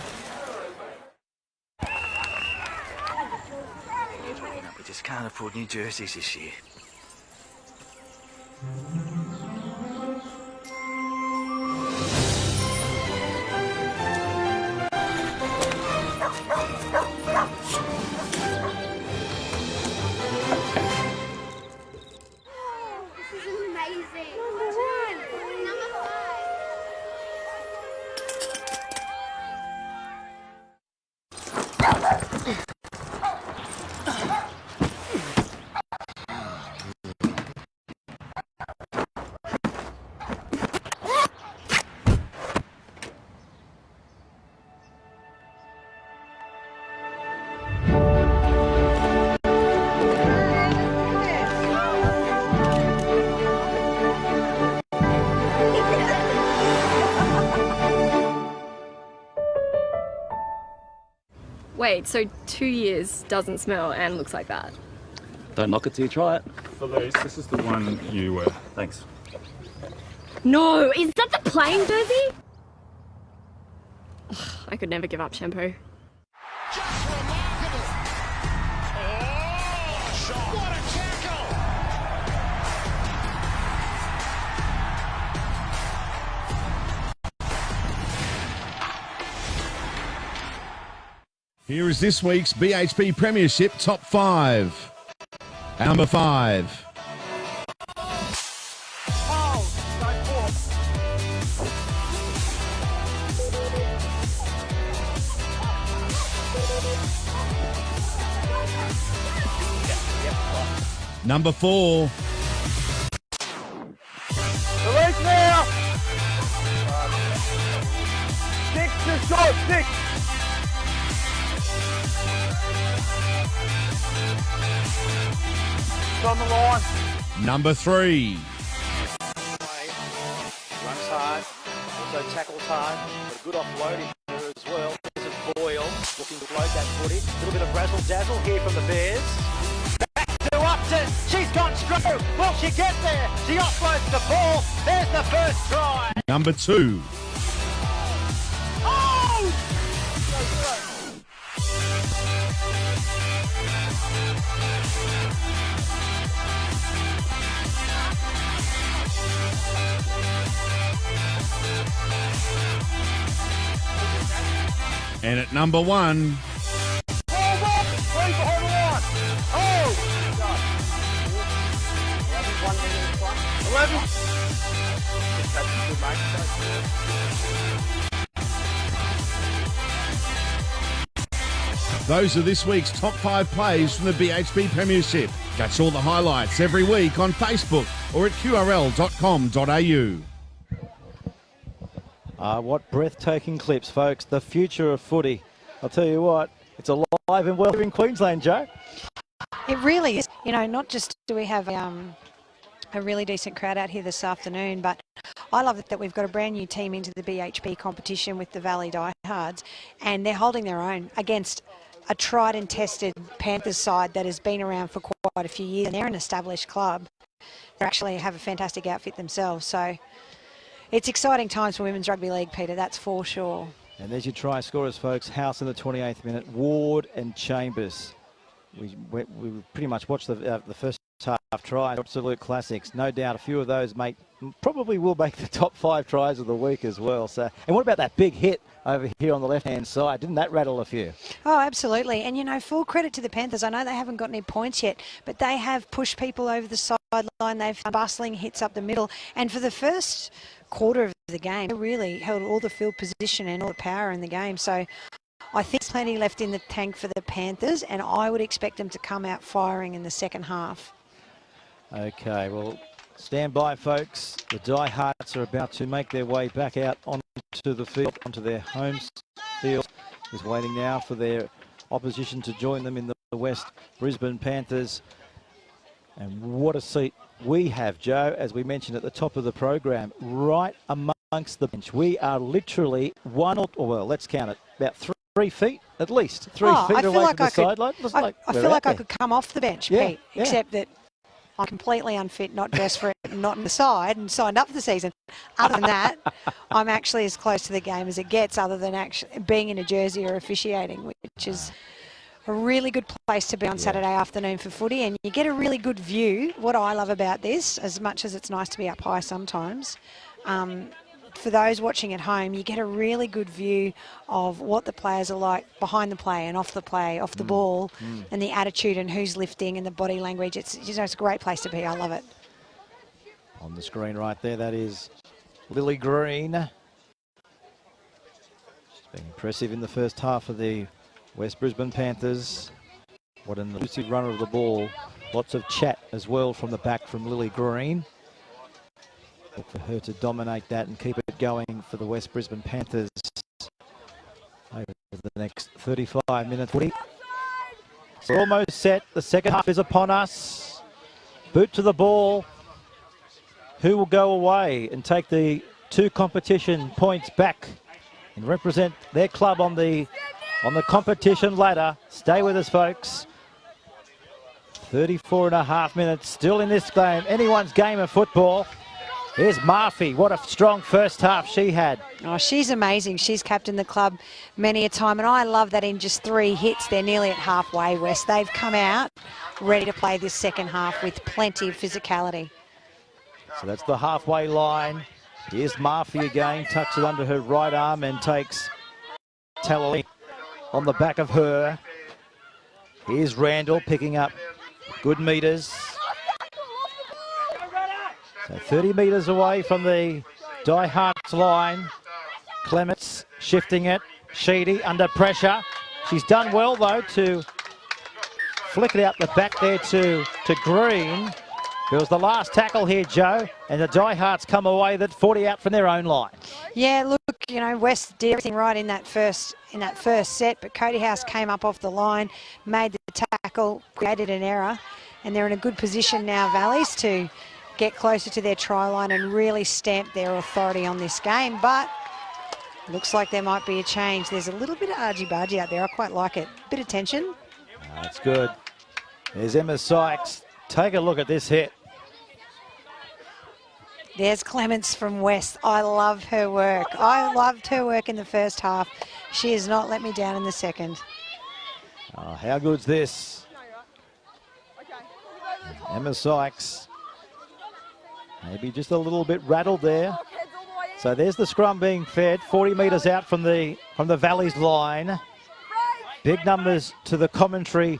We just can't afford new jerseys this year. This is amazing. Which one? Number 5. Wait, so 2 years doesn't smell and looks like that? Don't knock it till you try it. Felice, this is the one you wear. Thanks. No, is that the playing jersey? Ugh, I could never give up shampoo. Just remarkable. Oh, shot. What a tackle. Here is this week's BHP Premiership Top 5. At number 5. Number 4. Release now! 6 to short, 6! On the line. Number 3. Runs hard, also tackles hard, but a good offload in there as well. This is Boyle looking to float that footy. A little bit of razzle dazzle here from the Bears. Back to Upton. She's gone straight. Will she get there? She offloads the ball. There's the first try. Number 2. Oh! And at number 1, those are this week's top 5 plays from the BHP Premiership. Catch all the highlights every week on Facebook or at qrl.com.au. What breathtaking clips, folks. The future of footy. I'll tell you what, it's alive and well here in Queensland, Joe. It really is. You know, not just do we have a really decent crowd out here this afternoon, but I love it that we've got a brand new team into the BHP competition with the Valley Diehards, and they're holding their own against a tried and tested Panthers side that has been around for quite a few years, and they're an established club. They actually have a fantastic outfit themselves, so it's exciting times for Women's Rugby League, Peter, that's for sure. And there's your try scorers, folks. House in the 28th minute, Ward and Chambers. We pretty much watched the first half try, absolute classics. No doubt a few of those probably will make the top 5 tries of the week as well. So, and what about that big hit over here on the left-hand side? Didn't that rattle a few? Oh, absolutely. And, you know, full credit to the Panthers. I know they haven't got any points yet, but they have pushed people over the sideline. They've done bustling hits up the middle. And for the first quarter of the game, they really held all the field position and all the power in the game. So I think there's plenty left in the tank for the Panthers, and I would expect them to come out firing in the second half. Okay, well, stand by, folks. The Diehards are about to make their way back out onto the field, onto their home field. Is waiting now for their opposition to join them in the West Brisbane Panthers. And what a seat we have, Joe, as we mentioned at the top of the program, right amongst the bench. We are literally let's count it, about 3 feet at least, 3 feet away from the sideline. I feel like I could come off the bench, Pete, except that I'm completely unfit, not dressed for it, not in the side, and signed up for the season. Other than that, I'm actually as close to the game as it gets, other than actually being in a jersey or officiating, which is a really good place to be on Saturday afternoon for footy, and you get a really good view. What I love about this, as much as it's nice to be up high sometimes, for those watching at home, you get a really good view of what the players are like behind the play and off the ball, and the attitude and who's lifting and the body language. It's a great place to be. I love it. On the screen right there, that is Lily Green. She's been impressive in the first half of the West Brisbane Panthers. What an elusive runner of the ball. Lots of chat as well from the back from Lily Green. Look for her to dominate that and keep it going for the West Brisbane Panthers over the next 35 minutes. We're almost set. The second half is upon us. Boot to the ball. Who will go away and take the 2 competition points back and represent their club on the competition ladder? Stay with us, folks. 34.5 minutes still in this game. Anyone's game of football. Here's Murphy. What a strong first half she had. Oh, she's amazing. She's captained the club many a time, and I love that in just 3 hits, they're nearly at halfway, West. They've come out ready to play this second half with plenty of physicality. So that's the halfway line. Here's Murphy again, tucks it under her right arm and takes Talley on the back of her. Here's Randall picking up good metres. So 30 metres away from the Diehards line. Clements shifting it. Sheedy under pressure. She's done well, though, to flick it out the back there to Green. It was the last tackle here, Joe, and the Diehards come away that 40 out from their own line. Yeah, look, you know, West did everything right in that first set, but Cody House came up off the line, made the tackle, created an error, and they're in a good position now, Valleys, to get closer to their try line and really stamp their authority on this game. But looks like there might be a change. There's a little bit of argy-bargy out there. I quite like it. Bit of tension. That's good. There's Emma Sykes. Take a look at this hit. There's Clements from West. I love her work. I loved her work in the first half. She has not let me down in the second. Oh, how good's this? Emma Sykes. Maybe just a little bit rattled there. So there's the scrum being fed, 40 metres out from the Valley's line. Big numbers to the commentary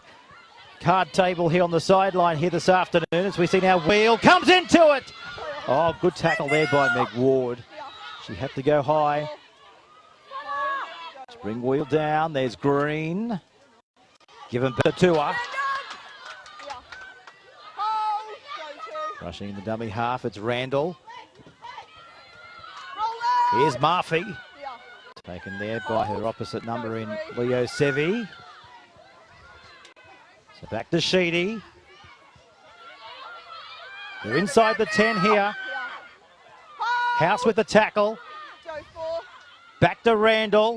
card table here on the sideline here this afternoon as we see now Wheel comes into it. Oh, good tackle there by Meg Ward. She had to go high. Bring Wheel down. There's Green. Give him to her. Rushing in the dummy half. It's Randall. Here's Murphy. Taken there by her opposite number in Leo Sevi. So back to Sheedy. They're inside the 10 here. House with the tackle. Back to Randall.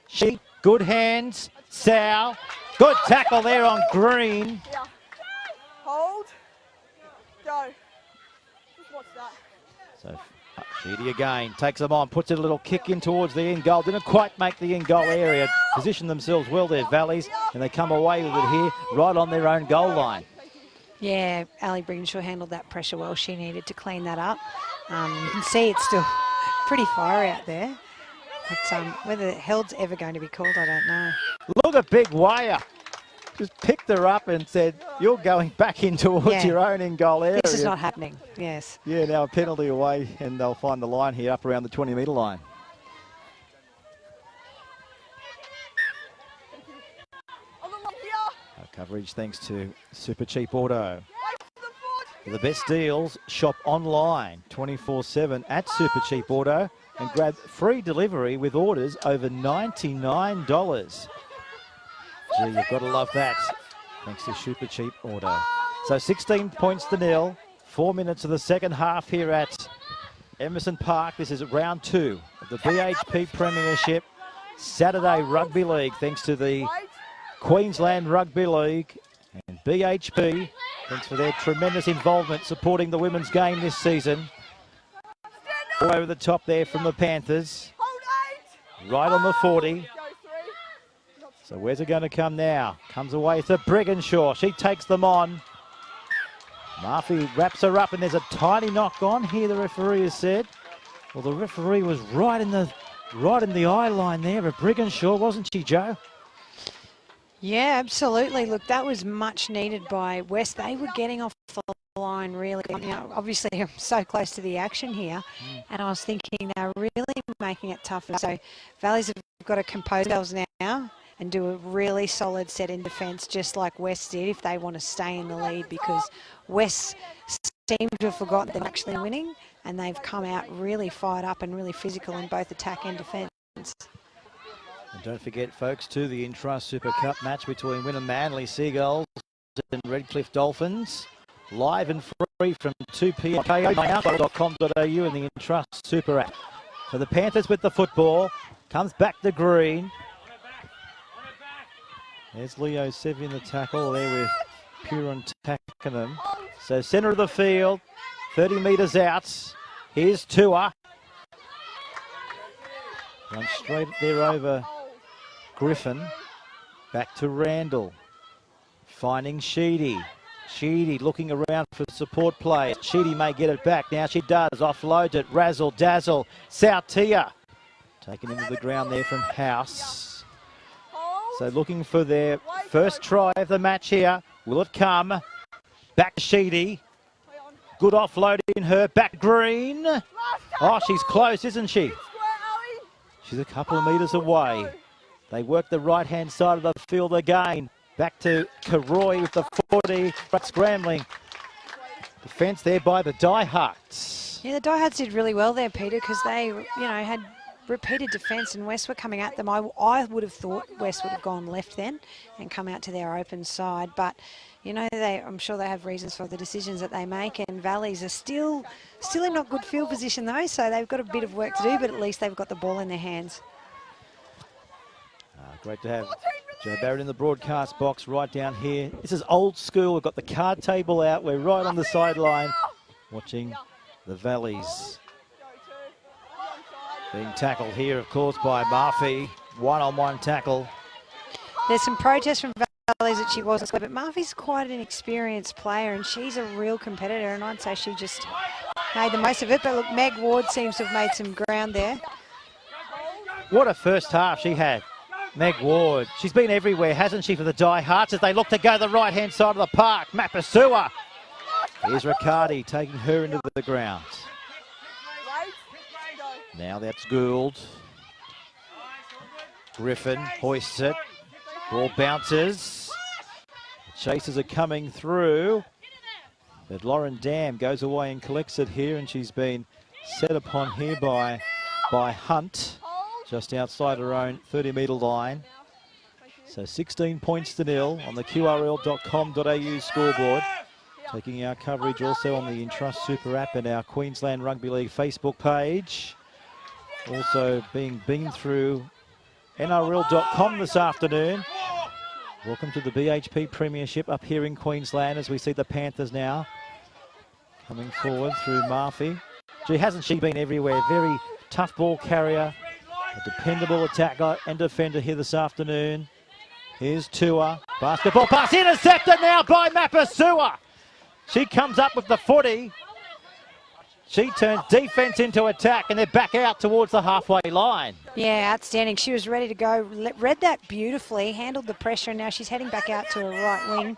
She, good hands. Sal. Good tackle there on Green. Hold. Go. Just watch that. So Sheedy again takes them on, puts a little kick in towards the end goal. Didn't quite make the end goal area. Position themselves well there, Valleys, and they come away with it here, right on their own goal line. Yeah, Ali Brigginshaw handled that pressure well. She needed to clean that up. You can see it's still pretty fire out there. But whether Held's ever going to be called, I don't know. Look at Big Wire. Just picked her up and said, you're going back in towards your own in-goal area. This is not happening, yes. Yeah, now a penalty away, and they'll find the line here up around the 20-metre line. Our coverage thanks to Super Cheap Auto. For the best deals, shop online 24/7 at Super Cheap Auto and grab free delivery with orders over $99. Gee, you've got to love that. Thanks to Super Cheap Auto. So 16 points to nil. 4 minutes of the second half here at Emerson Park. This is round 2 of the BHP Premiership Saturday Rugby League. Thanks to the Queensland Rugby League and BHP. Thanks for their tremendous involvement supporting the women's game this season. All over the top there from the Panthers. Right on the 40. So where's it going to come now? Comes away to Brigginshaw. She takes them on. Murphy wraps her up and there's a tiny knock on here, the referee has said. Well, the referee was right in the eye line there of Brigginshaw, wasn't she, Joe? Yeah, absolutely. Look, that was much needed by West. They were getting off the line really. You know, obviously, I'm so close to the action here, and I was thinking they're really making it tougher. So Valleys have got to compose themselves now and do a really solid set in defence, just like West did, if they want to stay in the lead, because West seem to have forgotten they're actually winning, and they've come out really fired up and really physical in both attack and defence. And don't forget, folks, too, the Intrust Super Cup match between Wynnum Manly Seagulls and Redcliffe Dolphins. Live and free from 2 p.m. .com.au and the Intrust Super app. So the Panthers with the football. Comes back to Green. There's Leo Sevi in the tackle there with Purin Takkanum. So centre of the field, 30 metres out. Here's Tua. Run straight there over Griffin. Back to Randall. Finding Sheedy. Sheedy looking around for support play. Sheedy may get it back. Now she does. Offloads it. Razzle dazzle. Sautia. Taken into the ground there from House. So looking for their first try of the match here. Will it come? Back to Sheedy. Good offload in her. Back Green. Oh, she's close, isn't she? She's a couple of metres away. They work the right-hand side of the field again. Back to Karoy with the 40, but scrambling. Defence there by the Diehards. Yeah, the Diehards did really well there, Peter, because they, had repeated defence and West were coming at them. I would have thought West would have gone left then and come out to their open side, but I'm sure they have reasons for the decisions that they make, and Valleys are still in not good field position though, so they've got a bit of work to do, but at least they've got the ball in their hands. Great to have Joe Barrett in the broadcast box right down here. This is old school. We've got the card table out. We're right on the sideline watching the Valleys. Being tackled here, of course, by Murphy. One-on-one tackle. There's some protest from Valleys that she wasn't, but Murphy's quite an experienced player and she's a real competitor, and I'd say she just made the most of it. But look, Meg Ward seems to have made some ground there. What a first half she had, Meg Ward. She's been everywhere, hasn't she, for the Diehards as they look to go the right-hand side of the park. Mapasua. Here's Riccardi taking her into the ground. Now that's Gould. Griffin hoists it. Ball bounces. The chasers are coming through. But Lauren Dam goes away and collects it here, and she's been set upon here by Hunt, just outside her own 30-metre line. So 16 points to nil on the qrl.com.au scoreboard. Taking our coverage also on the Entrust Super app and our Queensland Rugby League Facebook page. Also being beamed through NRL.com this afternoon. Welcome to the BHP Premiership up here in Queensland as we see the Panthers now coming forward through Murphy. Gee, hasn't she been everywhere? Very tough ball carrier, a dependable attacker and defender here this afternoon. Here's Tua. Basketball pass intercepted now by Mapasua. She comes up with the footy. She turns defence into attack and they're back out towards the halfway line. Yeah, outstanding. She was ready to go. Read that beautifully, handled the pressure, and now she's heading back out to her right wing.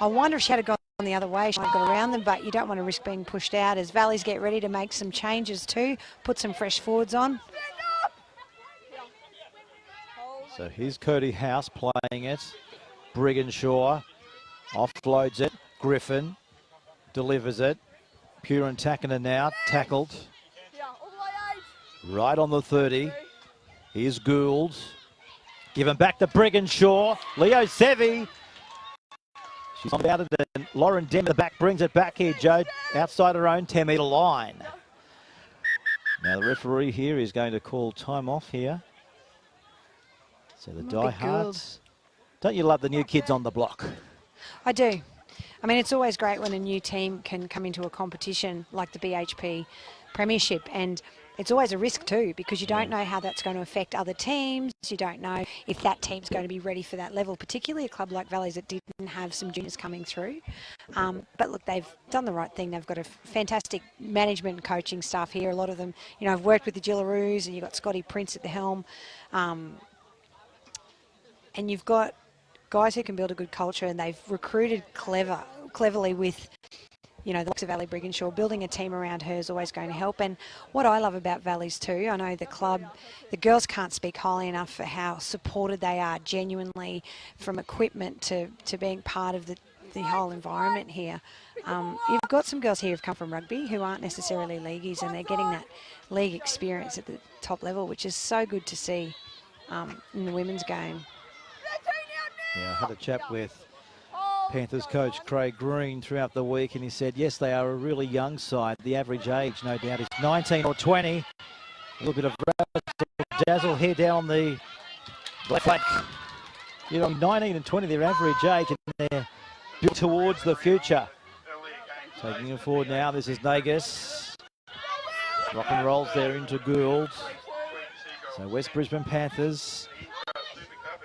I wonder if she had gone the other way. She might have got around them, but you don't want to risk being pushed out as Valleys get ready to make some changes too, put some fresh forwards on. So here's Cody House playing it. Brigginshaw offloads it. Griffin delivers it. Purin Takinen now, tackled. Right on the 30. Here's Gould. Given back to Brigginshaw. Leo Sevi. She's about it, and Lauren Dem, the back, brings it back here, Joe, outside her own 10-metre line. Now the referee here is going to call time off here. So the Diehards. Don't you love the new kids on the block? I do. I mean, it's always great when a new team can come into a competition like the BHP Premiership, and it's always a risk too because you don't know how that's going to affect other teams. You don't know if that team's going to be ready for that level, particularly a club like Valleys that didn't have some juniors coming through. But look, they've done the right thing. They've got a fantastic management and coaching staff here. A lot of them, you know, I've worked with the Gillaroos, and you've got Scotty Prince at the helm. And you've got guys who can build a good culture, and they've recruited cleverly with, you know, the likes of Ali Brigginshaw. Building a team around her is always going to help. And what I love about Valleys too, I know the club, the girls can't speak highly enough for how supported they are genuinely, from equipment to being part of the whole environment here. You've got some girls here who've come from rugby who aren't necessarily leagueies, and they're getting that league experience at the top level, which is so good to see in the women's game. Yeah, I had a chat with Panthers coach Craig Green throughout the week, and he said, yes, they are a really young side. The average age, no doubt, is 19 or 20. A little bit of dazzle here down the left flank. You know, 19 and 20, their average age, and they're built towards the future. Taking it forward now, this is Nagus. Rock and rolls there into Gould. So West Brisbane Panthers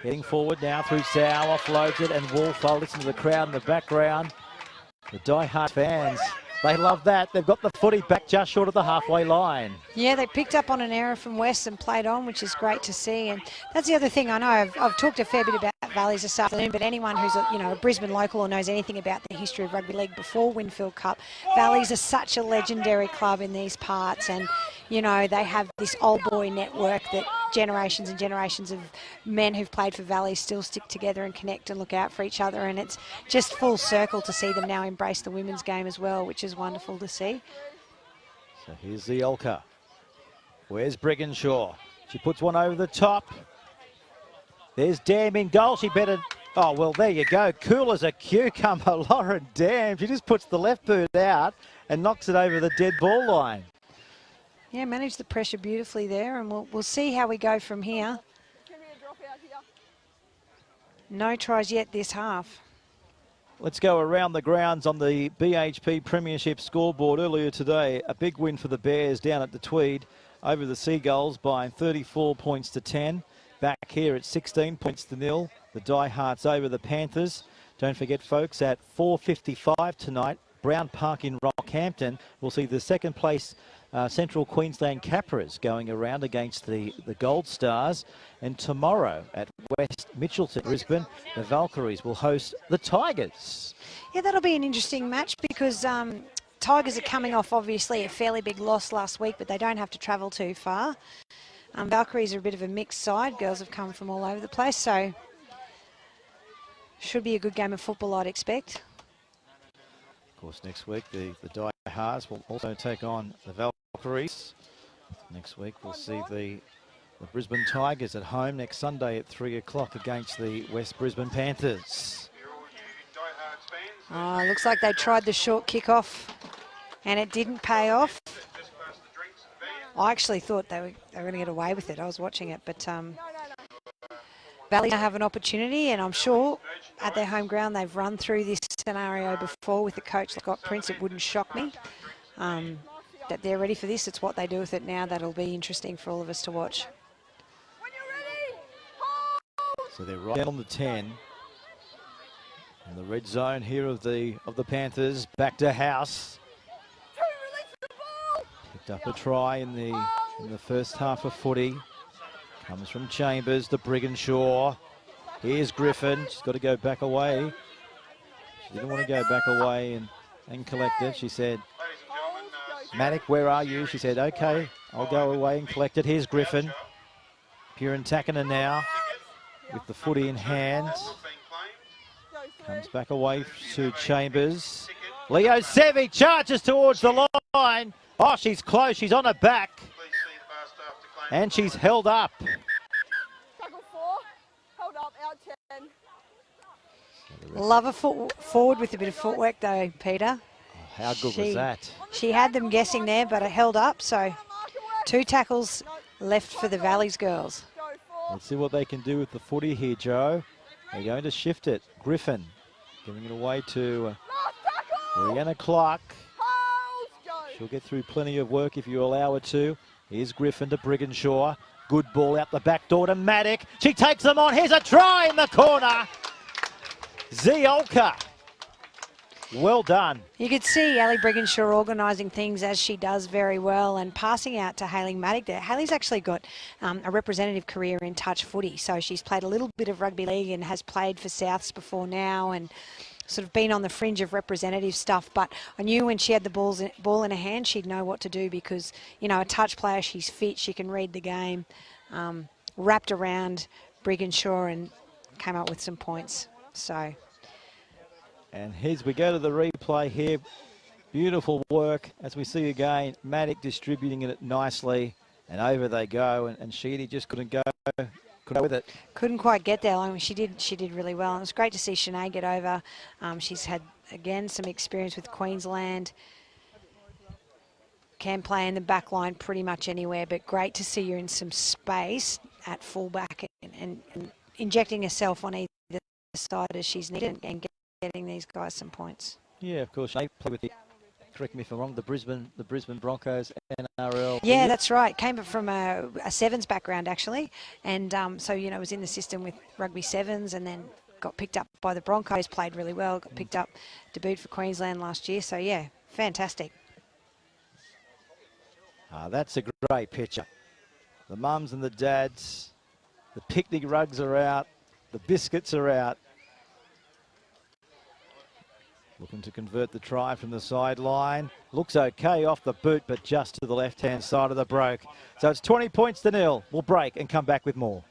heading forward now through Sow, offloads it, and Wolf. I'll listen to the crowd in the background. The Die-Hard fans, they love that. They've got the footy back just short of the halfway line. Yeah, they picked up on an error from West and played on, which is great to see. And that's the other thing I know. I've talked a fair bit about Valleys this afternoon, but anyone who's a Brisbane local or knows anything about the history of rugby league before Winfield Cup, Valleys are such a legendary club in these parts, and you know they have this old boy network that generations and generations of men who've played for Valleys still stick together and connect and look out for each other, and it's just full circle to see them now embrace the women's game as well, which is wonderful to see. So here's the Ziolka. Where's Brigginshaw? She puts one over the top. There's Dam in goal. She better... Oh, well, there you go. Cool as a cucumber, Lauren Dam. She just puts the left boot out and knocks it over the dead ball line. Yeah, managed the pressure beautifully there, and we'll see how we go from here. No tries yet this half. Let's go around the grounds on the BHP Premiership scoreboard. Earlier today, a big win for the Bears down at the Tweed over the Seagulls by 34 points to 10. Back here at 16 points to 0. The Diehards over the Panthers. Don't forget, folks, at 4:55 tonight, Brown Park in Rockhampton. We'll see the second place Central Queensland Capras going around against the Gold Stars. And tomorrow at West Mitchelton, Brisbane, the Valkyries will host the Tigers. Yeah, that'll be an interesting match because Tigers are coming off, obviously, a fairly big loss last week, but they don't have to travel too far. Valkyries are a bit of a mixed side. Girls have come from all over the place, so should be a good game of football, I'd expect. Of course, next week, the Diehards will also take on the Valkyries. Next week, we'll see the Brisbane Tigers at home next Sunday at 3 o'clock against the West Brisbane Panthers. Oh, looks like they tried the short kick-off and it didn't pay off. I actually thought they were going to get away with it. I was watching it, but Valley have an opportunity, and I'm sure at their home ground they've run through this scenario before with the coach Scott Prince. It wouldn't shock me that they're ready for this. It's what they do with it now that'll be interesting for all of us to watch. So they're right on the 10. In the red zone here of the Panthers. Back to House. Picked up a try in the first half of footy. Comes from Chambers to Brigginshaw. Here's Griffin. She's got to go back away. She didn't want to go back away and collect it. She said, Maddock, where are you? She said, okay, I'll go away and collect it. Here's Griffin. Purin Takinen now with the footy in hand. Comes back away to Chambers. Leo Sevi charges towards the line. Oh, she's close. She's on her back. And she's held up. Tackle 4. Held up, out 10. Love a forward with a bit of footwork though, Peter. Oh, how good was that? She had them guessing there, but it held up. So 2 tackles left for the Valleys girls. Let's see what they can do with the footy here, Joe. They're going to shift it. Griffin giving it away to Brianna Clark. She'll get through plenty of work if you allow her to. Here's Griffin to Brigginshaw. Good ball out the back door to Maddock. She takes them on. Here's a try in the corner. Ziolka. Well done. You could see Ali Brigginshaw organising things as she does very well and passing out to Hayley Maddock there. Hayley's actually got a representative career in touch footy, so she's played a little bit of rugby league and has played for Souths before now and sort of been on the fringe of representative stuff, but I knew when she had the ball in her hand, she'd know what to do because, you know, a touch player, she's fit, she can read the game. Wrapped around Brigginshaw and came up with some points. So. And here's we go to the replay here. Beautiful work as we see again. Maddock distributing it nicely, and over they go. And Sheedy just couldn't go with it. Couldn't quite get there. I mean, she did really well. And it's great to see Sinead get over. She's had again some experience with Queensland. Can play in the back line pretty much anywhere, but great to see her in some space at fullback and injecting herself on either side as she's needed and getting these guys some points. Yeah, of course. They play with the, correct me if I'm wrong, the Brisbane Broncos NRL. Yeah, that's right. Came from a sevens background actually, and so you know was in the system with rugby sevens, and then got picked up by the Broncos. Played really well. Got picked up, debuted for Queensland last year. So yeah, fantastic. That's a great picture. The mums and the dads, the picnic rugs are out, the biscuits are out. Looking to convert the try from the sideline. Looks okay off the boot, but just to the left-hand side of the broke. So it's 20 points to 0. We'll break and come back with more.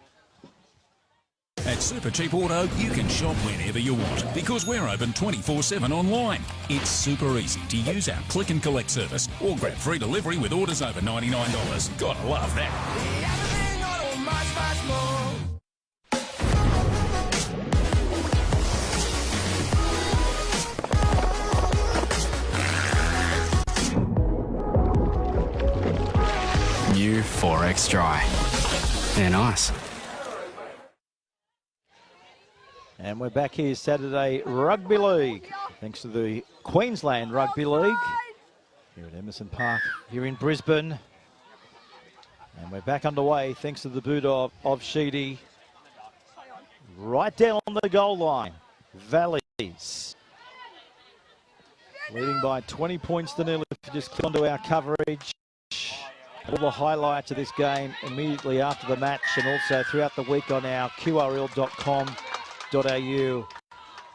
At Super Cheap Auto, you can shop whenever you want because we're open 24/7 online. It's super easy to use our click and collect service or grab free delivery with orders over $99. Gotta love that. New 4X Dry. They're nice. And we're back here Saturday Rugby League. Thanks to the Queensland Rugby League. Here at Emerson Park, here in Brisbane. And we're back underway thanks to the boot of Sheedy. Right down on the goal line. Valleys. Leading by 20 points to nil. If you just click onto our coverage, all the highlights of this game immediately after the match and also throughout the week on our qrl.com.au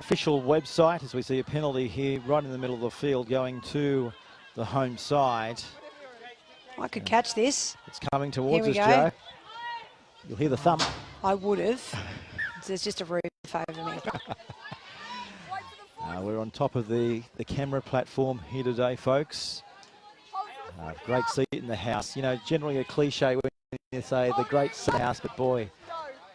official website, as we see a penalty here right in the middle of the field going to the home side. I could catch this. It's coming towards us, go. Joe. You'll hear the thump. I would have. There's just a roof over me. We're on top of the camera platform here today, folks. Great seat in the house. You know, generally a cliche when you say the great seat in the house, but boy,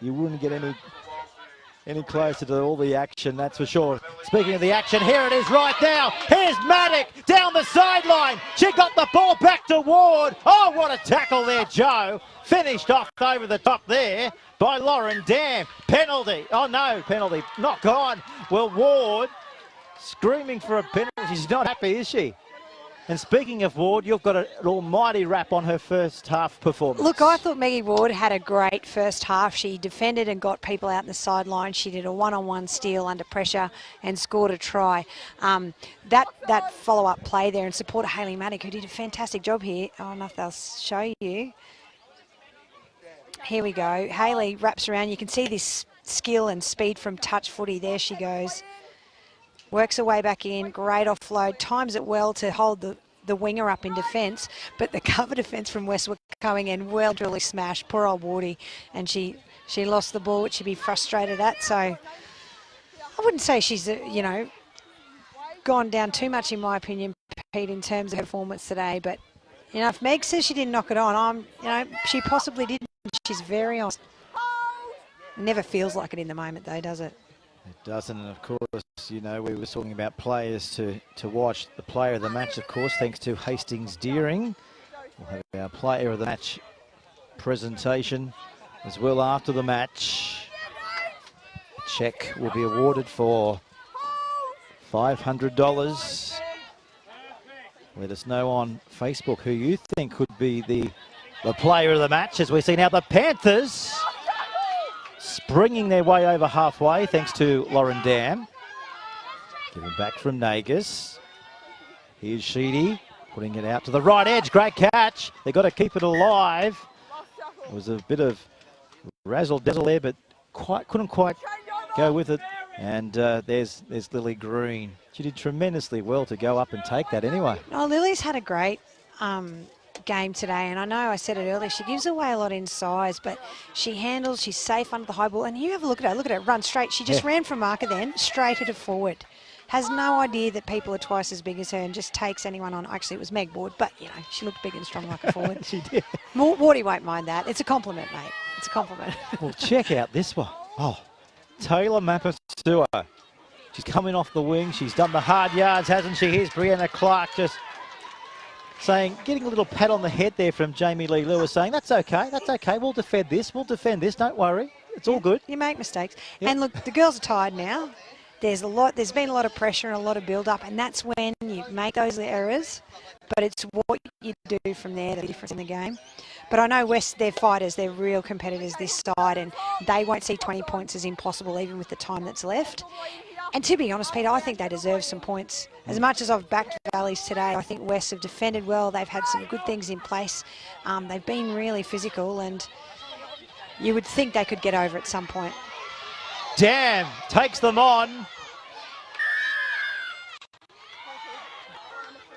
you wouldn't get any closer to all the action, that's for sure. Speaking of the action, here it is right now. Here's Maddock down the sideline. She got the ball back to Ward. Oh, what a tackle there, Joe. Finished off over the top there by Lauren Dam. Penalty. Oh, no, penalty. Not gone. Well, Ward screaming for a penalty. She's not happy, is she? And speaking of Ward, you've got an almighty rap on her first half performance. Look, I thought Maggie Ward had a great first half. She defended and got people out in the sideline. She did a one-on-one steal under pressure and scored a try. That follow-up play there in support of Hayley Maddock, who did a fantastic job here. I don't know if they'll show you. Here we go. Hayley wraps around. You can see this skill and speed from touch footy. There she goes. Works her way back in, great offload, times it well to hold the winger up in defence, but the cover defence from West were coming in well, really smashed. Poor old Wardy, and she lost the ball, which she'd be frustrated at. So I wouldn't say she's, you know, gone down too much, in my opinion, Pete, in terms of her performance today. But, you know, if Meg says she didn't knock it on, you know, she possibly didn't. She's very honest. It never feels like it in the moment, though, does it? It doesn't, and of course, you know, we were talking about players to watch. The player of the match, of course, thanks to Hastings Deering. We'll have our player of the match presentation as well after the match. A cheque will be awarded for $500. Let us know on Facebook who you think could be the player of the match, as we see now the Panthers springing their way over halfway thanks to Lauren Dam. Given back from Nagus. Here's Sheedy putting it out to the right edge. Great catch. They've got to keep it alive. It was a bit of razzle-dazzle there, but couldn't quite go with it. And there's Lily Green. She did tremendously well to go up and take that anyway. Oh, Lily's had a great game today, and I know I said it earlier, she gives away a lot in size, but she handles, she's safe under the high ball, and you have a look at her, run straight. She just ran from marker then, straight at a forward. Has no idea that people are twice as big as her and just takes anyone on. Actually, it was Meg Ward, but, you know, she looked big and strong like a forward. She did. Wardy won't mind that. It's a compliment, mate. It's a compliment. Well, check out this one. Oh, Taylor Mapasua. She's coming off the wing. She's done the hard yards, hasn't she? Here's Brianna Clark just getting a little pat on the head there from Jamie Lee Lewis, saying, that's okay, we'll defend this, don't worry, it's all good. You make mistakes. Yep. And look, the girls are tired now. There's been a lot of pressure and a lot of build-up, and that's when you make those errors, but it's what you do from there, the difference in the game. But I know West, they're fighters, they're real competitors this side, and they won't see 20 points as impossible, even with the time that's left. And to be honest, Peter, I think they deserve some points. As much as I've backed Valleys today, I think West have defended well. They've had some good things in place. They've been really physical, and you would think they could get over at some point. Dam takes them on.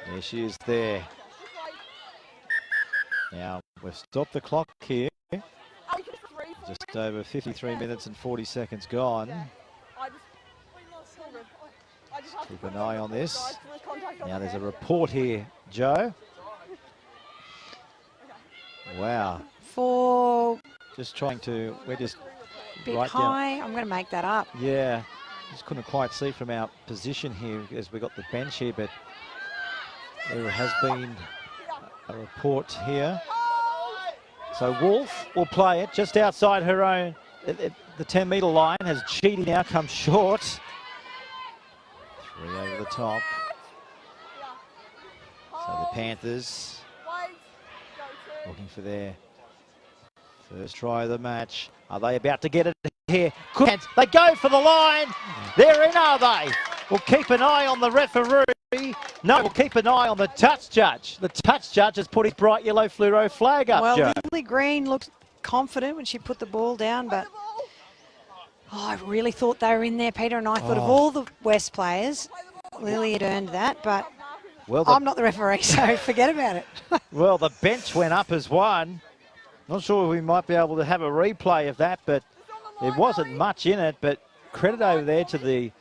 There she is there. Now, we've stopped the clock here. Just over 53 minutes and 40 seconds gone. Keep an eye on this. Now there's a report here, Joe. Wow. Just trying to, we're just bit right high. down. I'm going to make that up. Yeah, just couldn't quite see from our position here as we got the bench here, but there has been a report here. So Wolf will play it just outside her own, the 10-metre line, as Cheaty now comes short. 3 over the top. So the Panthers looking for their first try of the match. Are they about to get it here? They go for the line. They're in, are they? We'll keep an eye on the referee No, we'll keep an eye on the touch judge. The touch judge has put his bright yellow fluoro flag up, Well, Joe. Lily Green looked confident when she put the ball down, but I really thought they were in there, Peter, and I thought of all the West players, Lily had earned that, but Well, I'm not the referee, so forget about it. well, the bench went up as one. Not sure we might be able to have a replay of that, but there wasn't much in it. But credit over there to the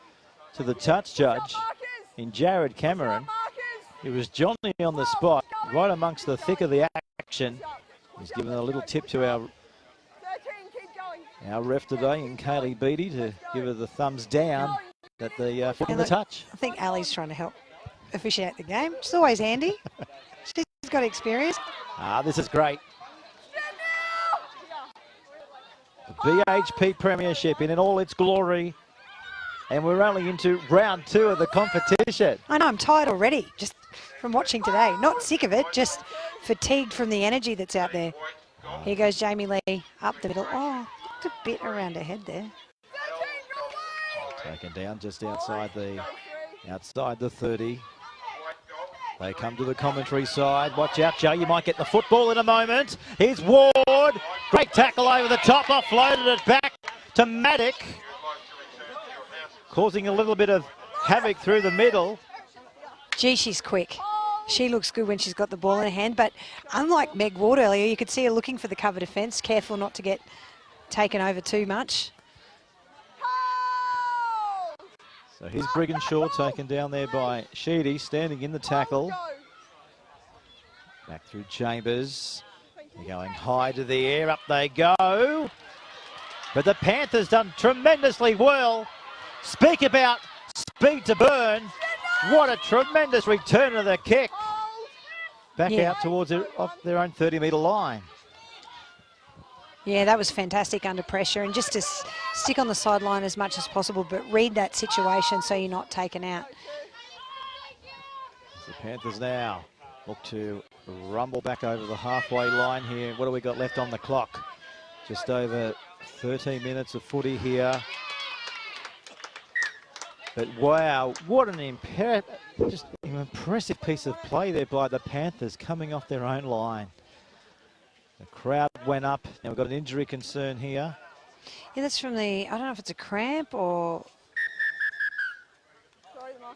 touch judge in Jared Cameron. It was Johnny on the spot, right amongst the thick of the action. He's given a little tip to our ref today, in Kaylee Beattie, to give her the thumbs down at the foot of the touch. I think Ali's trying to help officiate the game. She's always handy. She's got experience. This is great. The BHP Premiership in all its glory. And we're only into round 2 of the competition. I know, I'm tired already, just from watching today. Not sick of it, just fatigued from the energy that's out there. Here goes Jamie Lee up the middle. Oh, looked a bit around her head there. Taken down just outside the 30. They come to the commentary side. Watch out, Joe. You might get the football in a moment. Here's Ward. Great tackle over the top. Offloaded it back to Maddock, causing a little bit of havoc through the middle. Gee, she's quick. She looks good when she's got the ball in her hand, but unlike Meg Ward earlier, you could see her looking for the cover defence, careful not to get taken over too much. So here's Brigginshaw taken down there by Sheedy, standing in the tackle. Back through Chambers. They're going high to the air, up they go. But the Panthers done tremendously well. Speak about speed to burn. What a tremendous return of the kick. Back out towards off their own 30-metre line. Yeah, that was fantastic under pressure, and just to stick on the sideline as much as possible, but read that situation so you're not taken out. The Panthers now look to rumble back over the halfway line here. What do we got left on the clock? Just over 13 minutes of footy here. But wow, what an impressive piece of play there by the Panthers, coming off their own line. The crowd went up. Now we've got an injury concern here. Yeah, that's from I don't know if it's a cramp or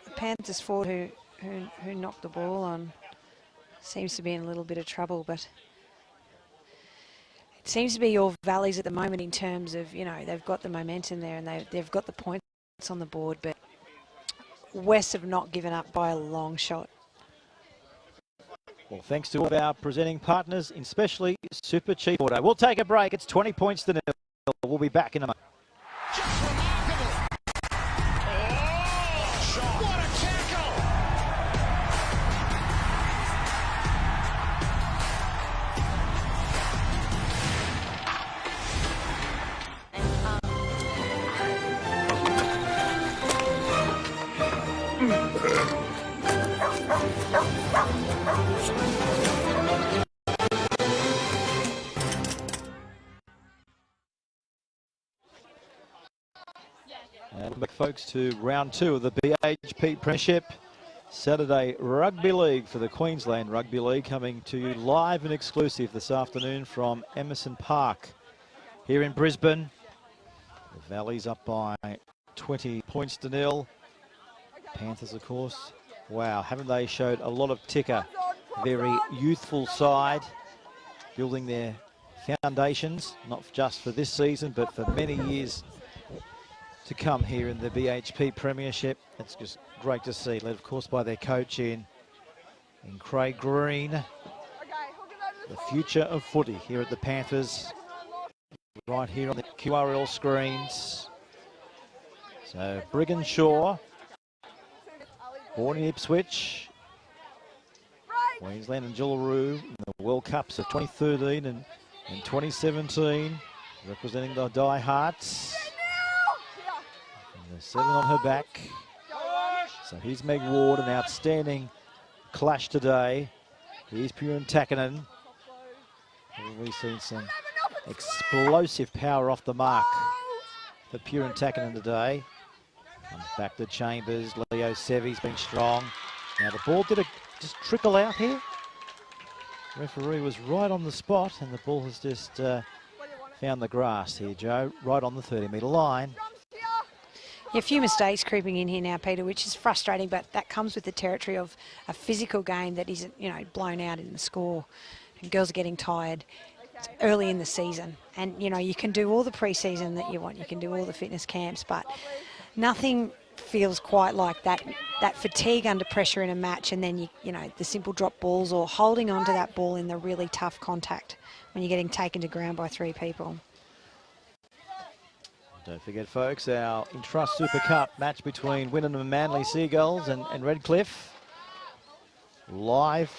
the Panthers forward who knocked the ball on. Seems to be in a little bit of trouble, but it seems to be your Valleys at the moment in terms of, you know, they've got the momentum there and they've got the points on the board, but West have not given up by a long shot. Well, thanks to all of our presenting partners, especially Super Cheap Auto. We'll take a break. It's 20 points to 0. We'll be back in a moment. Just remarkable. Oh, shot. What a tackle. And welcome back, folks, to round 2 of the BHP Premiership Saturday Rugby League for the Queensland Rugby League, coming to you live and exclusive this afternoon from Emerson Park here in Brisbane. The Valleys up by 20 points to 0. Panthers, of course, wow, haven't they showed a lot of ticker? Very youthful side, building their foundations, not just for this season, but for many years to come here in the BHP Premiership. It's just great to see, led of course by their coach in Craig Green. The future of footy here at the Panthers, right here on the QRL screens. So Brigginshaw, born in Ipswich, Queensland and Jillaroo in the World Cups of 2013 and 2017, representing the Diehards. And the 7 on her back. So here's Meg Ward, an outstanding clash today. Here's Purin Takinen. We've seen some explosive power off the mark for Purin Takinen today. Comes back to Chambers. Leo Sevy's been strong. Now the ball did just trickle out here. Referee was right on the spot, and the ball has just found the grass here, Joe, right on the 30-metre line. Yeah, a few mistakes creeping in here now, Peter, which is frustrating, but that comes with the territory of a physical game that isn't, you know, blown out in the score. And girls are getting tired. It's early in the season, and you know, you can do all the pre-season that you want, you can do all the fitness camps, but nothing feels quite like that fatigue under pressure in a match, and then you know, the simple drop balls or holding on to that ball in the really tough contact when you're getting taken to ground by 3 people. Don't forget, folks, our Entrust Super Cup match between Wynnum and Manly Seagulls and Redcliffe. Live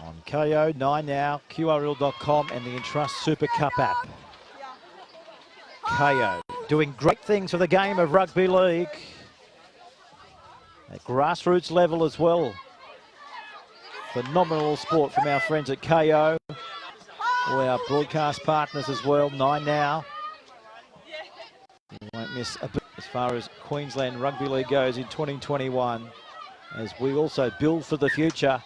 on KO 9 now, QRL.com and the Entrust Super Cup app. KO doing great things for the game of rugby league. At grassroots level as well. Phenomenal sport from our friends at KO. All our broadcast partners as well. 9 now. You won't miss a bit as far as Queensland Rugby League goes in 2021, as we also build for the future.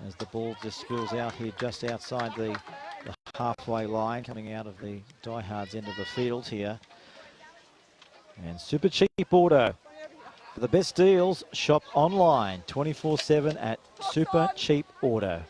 As the ball just spills out here just outside the halfway line, coming out of the Diehards end of the field here. And Super Cheap Auto. For the best deals, shop online 24/7 at Super Cheap Auto.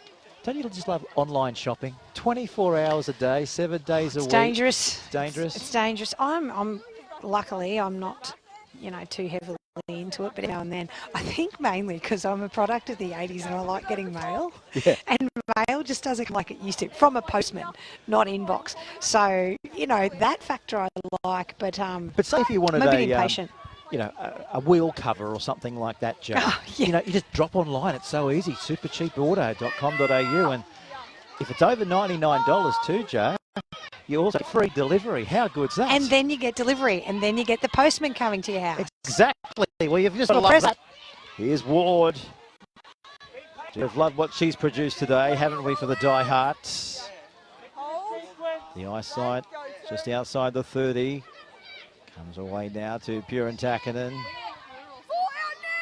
Don't you just love online shopping? 24 hours a day, 7 days a week. It's dangerous. It's dangerous. It's dangerous. I'm luckily I'm not, you know, too heavily into it, but now and then. I think mainly because I'm a product of the 80s and I like getting mail. Yeah. And mail just doesn't come like it used to, from a postman, not inbox. So, you know, that factor I like, but say if you wanted I'm a bit impatient. You know, a wheel cover or something like that, Joe. Oh, yeah. You know, you just drop online. It's so easy. Supercheapauto.com.au, and if it's over $99 too, Joe, you also get free delivery. How good's that? And then you get delivery, and then you get the postman coming to your house. Exactly. Well, you've just got to love that. Here's Ward. We've loved what she's produced today, haven't we, for the Diehards? The eyesight just outside the 30. Comes away now to Purin Takinen.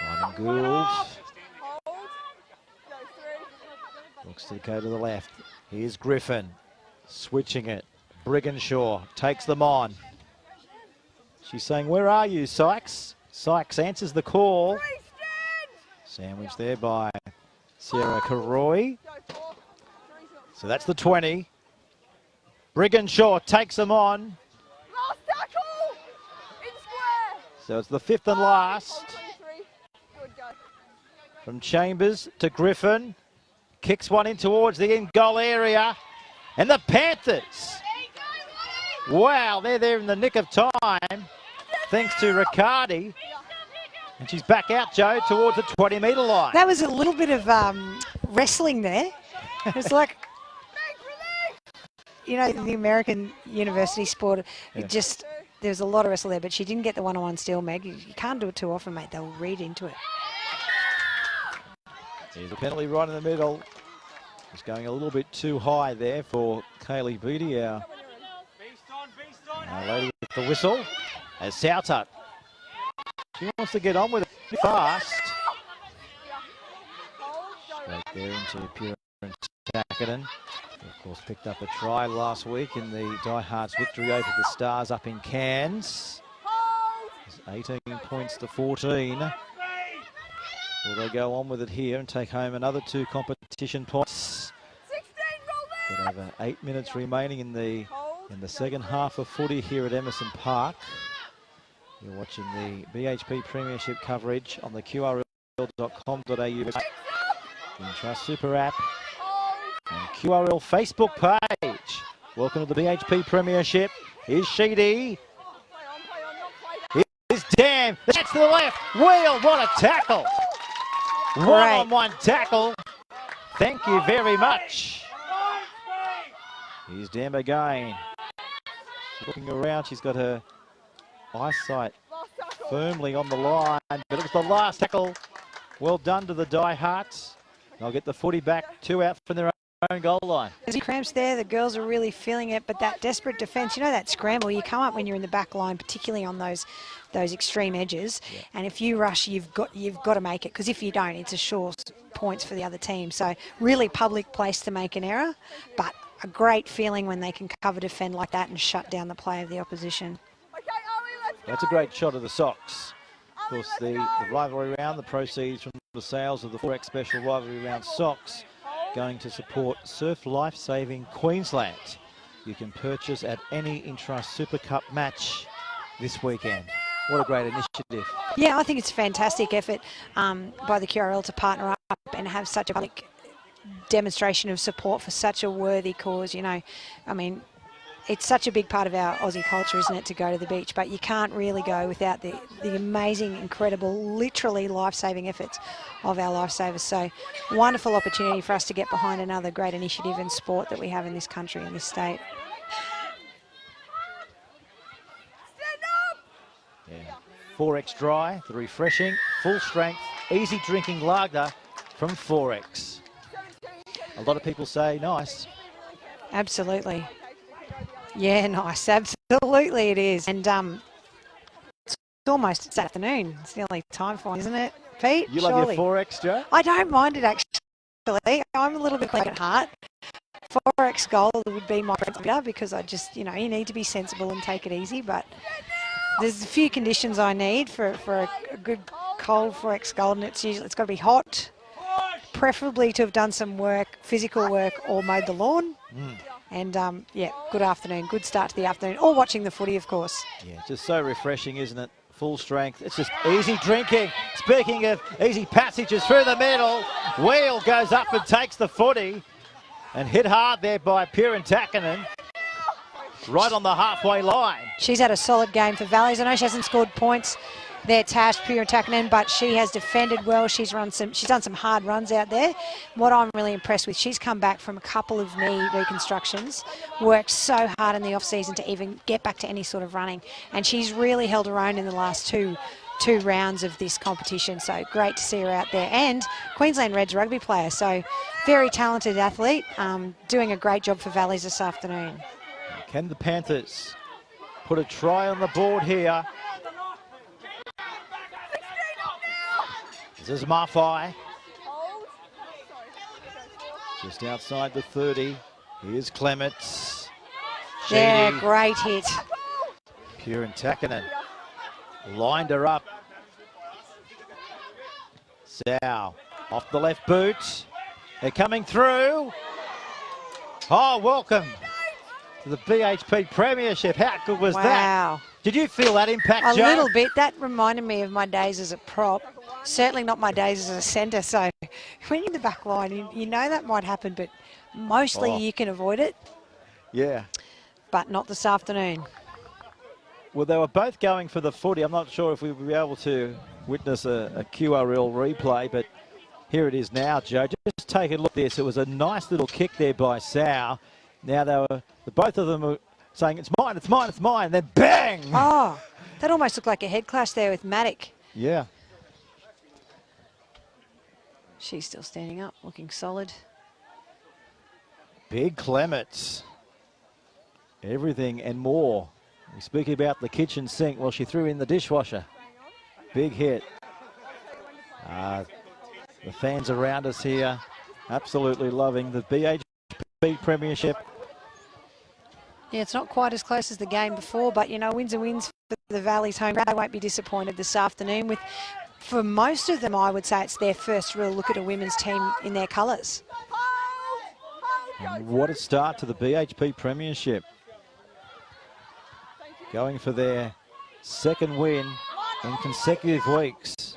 Ryan Gould. Looks to go to the left. Here's Griffin. Switching it. Brigginshaw takes them on. She's saying, "Where are you, Sykes?" Sykes answers the call. Sandwiched there by Sarah Karoy. So that's the 20. Brigginshaw takes them on. So it's the 5th and last. From Chambers to Griffin. Kicks one in towards the in-goal area. And the Panthers. Wow, they're there in the nick of time. Thanks to Riccardi. And she's back out, Joe, towards the 20-metre line. That was a little bit of wrestling there. It was like, you know, the American university sport, it just... There's a lot of wrestle there, but she didn't get the one-on-one steal, Meg. You can't do it too often, mate. They'll read into it. Here's a penalty right in the middle. It's going a little bit too high there for Kaylee Beattie, our lady with the whistle. As Soutut, she wants to get on with it fast. Straight there into Purin Takinen. Of course, picked up a try last week in the Diehards victory over the Stars up in Cairns. It's 18 points to 14. Will they go on with it here and take home another 2 competition points? Got over 8 minutes remaining in the second half of footy here at Emerson Park. You're watching the BHP Premiership coverage on the QRL.com.au website, the Entrust Super app, and QRL Facebook page. Welcome to the BHP Premiership. Here's Sheedy. Here's Dam. That's to the left. Wheel, what a tackle. One-on-one tackle. Thank you very much. Here's Dam again. She's looking around. She's got her eyesight firmly on the line, but it was the last tackle. Well done to the Diehards. They'll get the footy back. 2 out from their own goal line. There's cramps there. The girls are really feeling it, but that desperate defence, you know, that scramble, you come up when you're in the back line, particularly on those extreme edges, and if you rush, you've got to make it, because if you don't, it's a sure points for the other team. So really public place to make an error, but a great feeling when they can cover defend like that and shut down the play of the opposition. That's a great shot of the socks. Of course, the rivalry round, the proceeds from the sales of the 4X Special Rivalry Round socks going to support Surf Life Saving Queensland. You can purchase at any Intrust Super Cup match this weekend. What a great initiative. Yeah, I think it's a fantastic effort by the QRL to partner up and have such a public demonstration of support for such a worthy cause. You know, I mean, it's such a big part of our Aussie culture, isn't it, to go to the beach, but you can't really go without the amazing, incredible, literally life-saving efforts of our lifesavers. So wonderful opportunity for us to get behind another great initiative in sport that we have in this country, in this state. Yeah. 4X Dry, the refreshing, full strength, easy drinking lager from 4X. A lot of people say nice. Absolutely. Yeah, nice. Absolutely it is. And it's almost this afternoon. It's nearly time for it, isn't it, Pete? You love your 4X, Joe? I don't mind it, actually. I'm a little bit clean at heart. 4X Gold would be my preference because I just, you know, you need to be sensible and take it easy. But there's a few conditions I need for a good cold 4X Gold, and it's got to be hot, preferably to have done some work, physical work, or mowed the lawn. And, yeah, good afternoon. Good start to the afternoon. Or watching the footy, of course. Yeah, just so refreshing, isn't it? Full strength. It's just easy drinking. Speaking of easy passages through the middle, Wheel goes up and takes the footy and hit hard there by Pirantakinen. Right on the halfway line. She's had a solid game for Valleys. I know she hasn't scored points there, Tash Pirantakinen, but she has defended well. She's done some hard runs out there. What I'm really impressed with, she's come back from a couple of knee reconstructions, worked so hard in the off-season to even get back to any sort of running, and she's really held her own in the last two rounds of this competition. So great to see her out there. And Queensland Reds rugby player, so very talented athlete, doing a great job for Valleys this afternoon. Can the Panthers put a try on the board here? This is Maffei. Just outside the 30. Here's Clements. Yeah, great hit. Pirantakinen lined her up. Sow off the left boot. They're coming through. Oh, welcome to the BHP Premiership. How good was that? Did you feel that impact, Joe? A little bit. That reminded me of my days as a prop. Certainly not my days as a centre. So when you're in the back line, you know that might happen, but mostly you can avoid it. Yeah. But not this afternoon. Well, they were both going for the footy. I'm not sure if we will be able to witness a QRL replay, but here it is now, Joe. Just take a look at this. It was a nice little kick there by Sow. Now both of them were saying, it's mine, it's mine, it's mine. Then bang! Oh, that almost looked like a head clash there with Maddock. Yeah. She's still standing up, looking solid. Big Clements. Everything and more. We speak about the kitchen sink. Well, she threw in the dishwasher. Big hit. The fans around us here absolutely loving the BHP Premiership. Yeah, it's not quite as close as the game before, but, you know, wins are wins for the Valley's home. They won't be disappointed this afternoon. For most of them, I would say it's their first real look at a women's team in their colours. And what a start to the BHP Premiership. Going for their second win in consecutive weeks.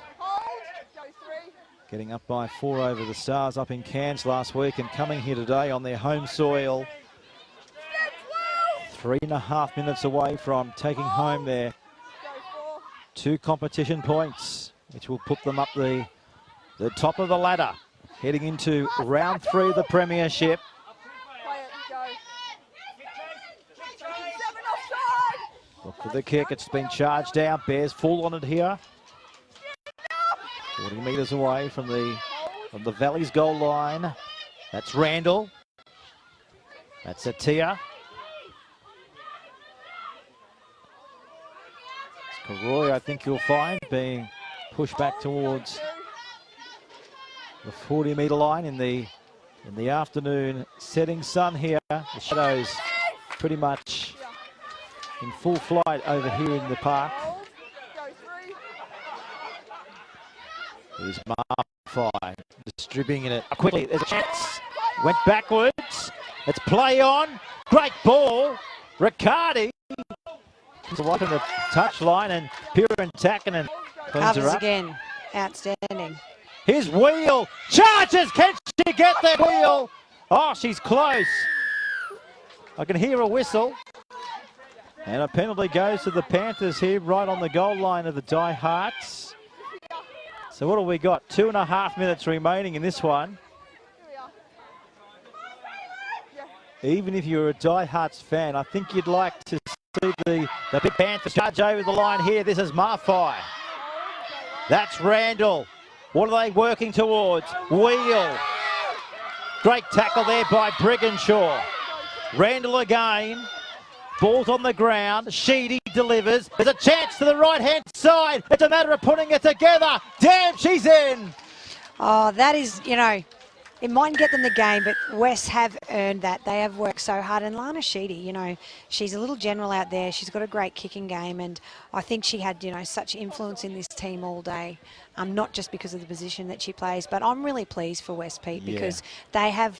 Getting up by 4 over the Stars up in Cairns last week and coming here today on their home soil. 3.5 minutes away from taking home their 2 competition points, which will put them up the top of the ladder, heading into round 3 of the Premiership. Look for the kick, it's been charged down. Bears full on it here. 40 metres away from the Valley's goal line. That's Randall. That's a Tia. Roy, I think you'll find, being pushed back towards the 40-metre line in the afternoon setting sun here. The shadows pretty much in full flight over here in the park. Here's Marfai distributing it quickly. There's a chance. Went backwards. Let's play on. Great ball. Riccardi. He's away from the touchline, and Piran Takinen cleans her Covers up. again. Outstanding. Here's Wheel. Charges. Can she get that Wheel? Oh, she's close. I can hear a whistle. And a penalty goes to the Panthers here, right on the goal line of the Diehards. So what have we got? 2.5 minutes remaining in this one. Even if you're a Diehards fan, I think you'd like to see the big Panthers charge over the line here. This is Marfai. That's Randall. What are they working towards? Wheel. Great tackle there by Brigginshaw. Randall again. Ball's on the ground. Sheedy delivers. There's a chance to the right-hand side. It's a matter of putting it together. Damn, she's in. Oh, that is, you know, it mightn't get them the game, but West have earned that. They have worked so hard. And Lana Sheedy, you know, she's a little general out there. She's got a great kicking game, and I think she had, you know, such influence in this team all day. Not just because of the position that she plays, but I'm really pleased for West, Pete, because they have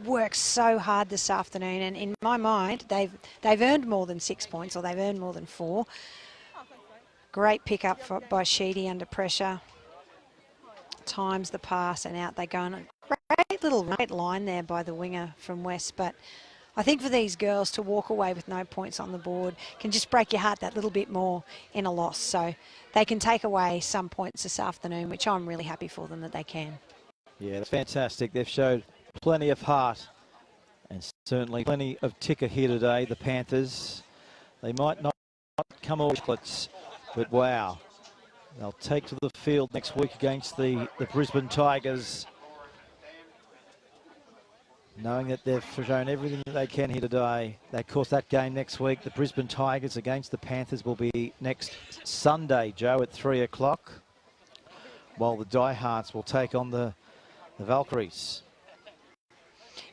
worked so hard this afternoon, and in my mind, they've earned more than 6 points, or they've earned more than 4. Great pick up by Sheedy under pressure. Times the pass, and out they go. And a great little right line there by the winger from West. But I think for these girls to walk away with no points on the board can just break your heart that little bit more in a loss. So they can take away some points this afternoon, which I'm really happy for them that they can. Yeah, that's fantastic. They've showed plenty of heart and certainly plenty of ticker here today, the Panthers. They might not come all chocolates, but wow. They'll take to the field next week against the Brisbane Tigers, knowing that they've shown everything that they can here today. Of course, that game next week, the Brisbane Tigers against the Panthers, will be next Sunday, Joe, at 3 o'clock, while the Diehards will take on the Valkyries.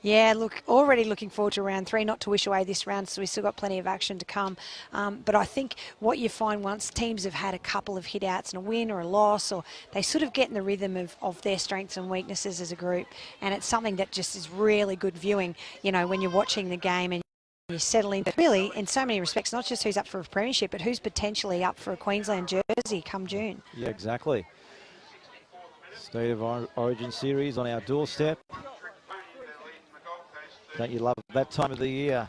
Yeah, look, already looking forward to round 3. Not to wish away this round, so we've still got plenty of action to come. But I think what you find once teams have had a couple of hit-outs and a win or a loss, or they sort of get in the rhythm of their strengths and weaknesses as a group, and it's something that just is really good viewing, you know, when you're watching the game and you settle in. But really, in so many respects, not just who's up for a premiership, but who's potentially up for a Queensland jersey come June. Yeah, exactly. State of Origin series on our doorstep. Don't you love that time of the year?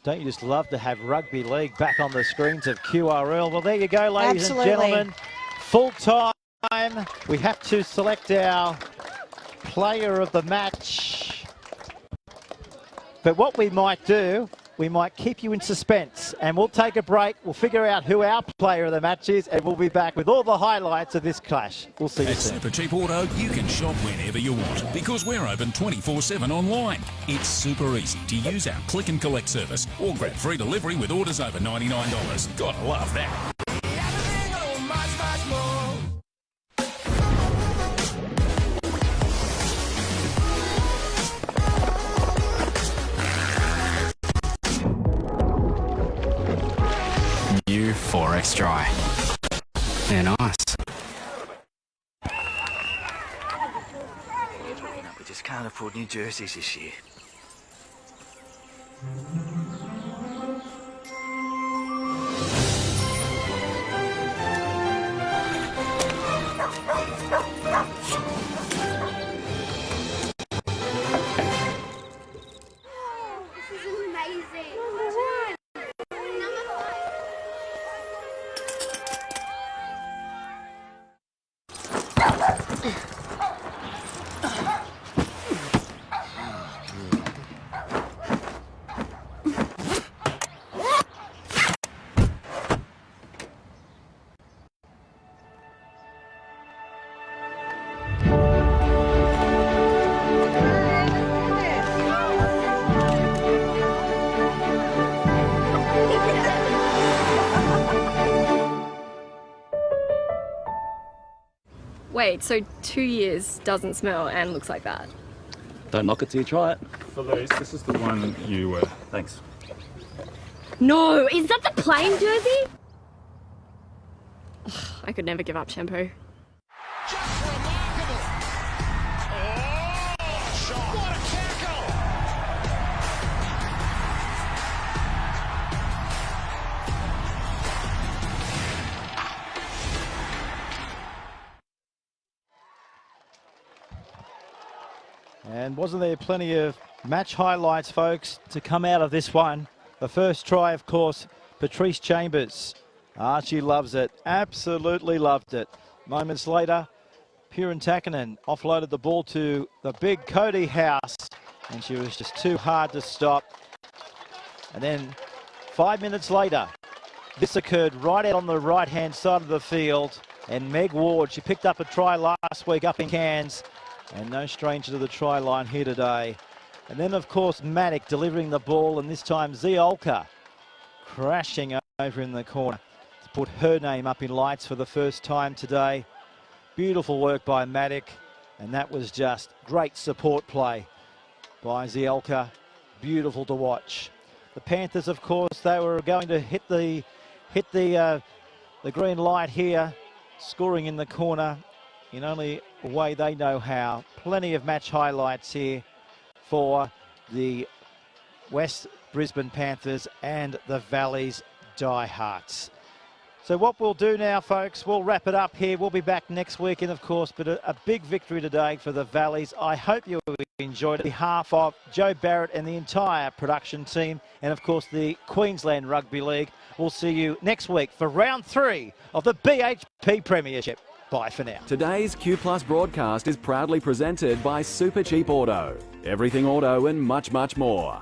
Don't you just love to have rugby league back on the screens of QRL? Well, there you go, ladies and gentlemen. Full time. We have to select our player of the match. But what we might do, we might keep you in suspense, and we'll take a break. We'll figure out who our player of the match is, and we'll be back with all the highlights of this clash. We'll see you soon. At Supercheap Auto, you can shop whenever you want because we're open 24/7 online. It's super easy to use our click and collect service or grab free delivery with orders over $99. Gotta love that. New 4X Dry. They're nice. We just can't afford new jerseys this year. This is amazing. Number 5. Wait, so 2 years doesn't smell and looks like that? Don't knock it till you try it. Felice, this is the one you wear. Thanks. No, is that the playing jersey? Ugh, I could never give up shampoo. Just remarkable. Oh, shot. What a tackle. And wasn't there plenty of match highlights, folks, to come out of this one? The first try, of course, Patrice Chambers. She loves it. Absolutely loved it. Moments later, Purin Takinen offloaded the ball to the big Cody House, and she was just too hard to stop. And then 5 minutes later, this occurred right out on the right-hand side of the field, and Meg Ward, she picked up a try last week up in Cairns, and no stranger to the try line here today. And then, of course, Maddock delivering the ball, and this time Ziolka crashing over in the corner to put her name up in lights for the first time today. Beautiful work by Maddock, and that was just great support play by Ziolka. Beautiful to watch. The Panthers, of course, they were going to hit the green light here, scoring in the corner in only a way they know how. Plenty of match highlights here for the West Brisbane Panthers and the Valley's Diehards. So what we'll do now, folks, we'll wrap it up here. We'll be back next weekend, of course, but a big victory today for the Valleys. I hope you enjoyed it. On behalf of Joe Barrett and the entire production team, and of course the Queensland Rugby League, we'll see you next week for round 3 of the BHP Premiership. Bye for now. Today's Q Plus broadcast is proudly presented by Super Cheap Auto. Everything auto and much, much more.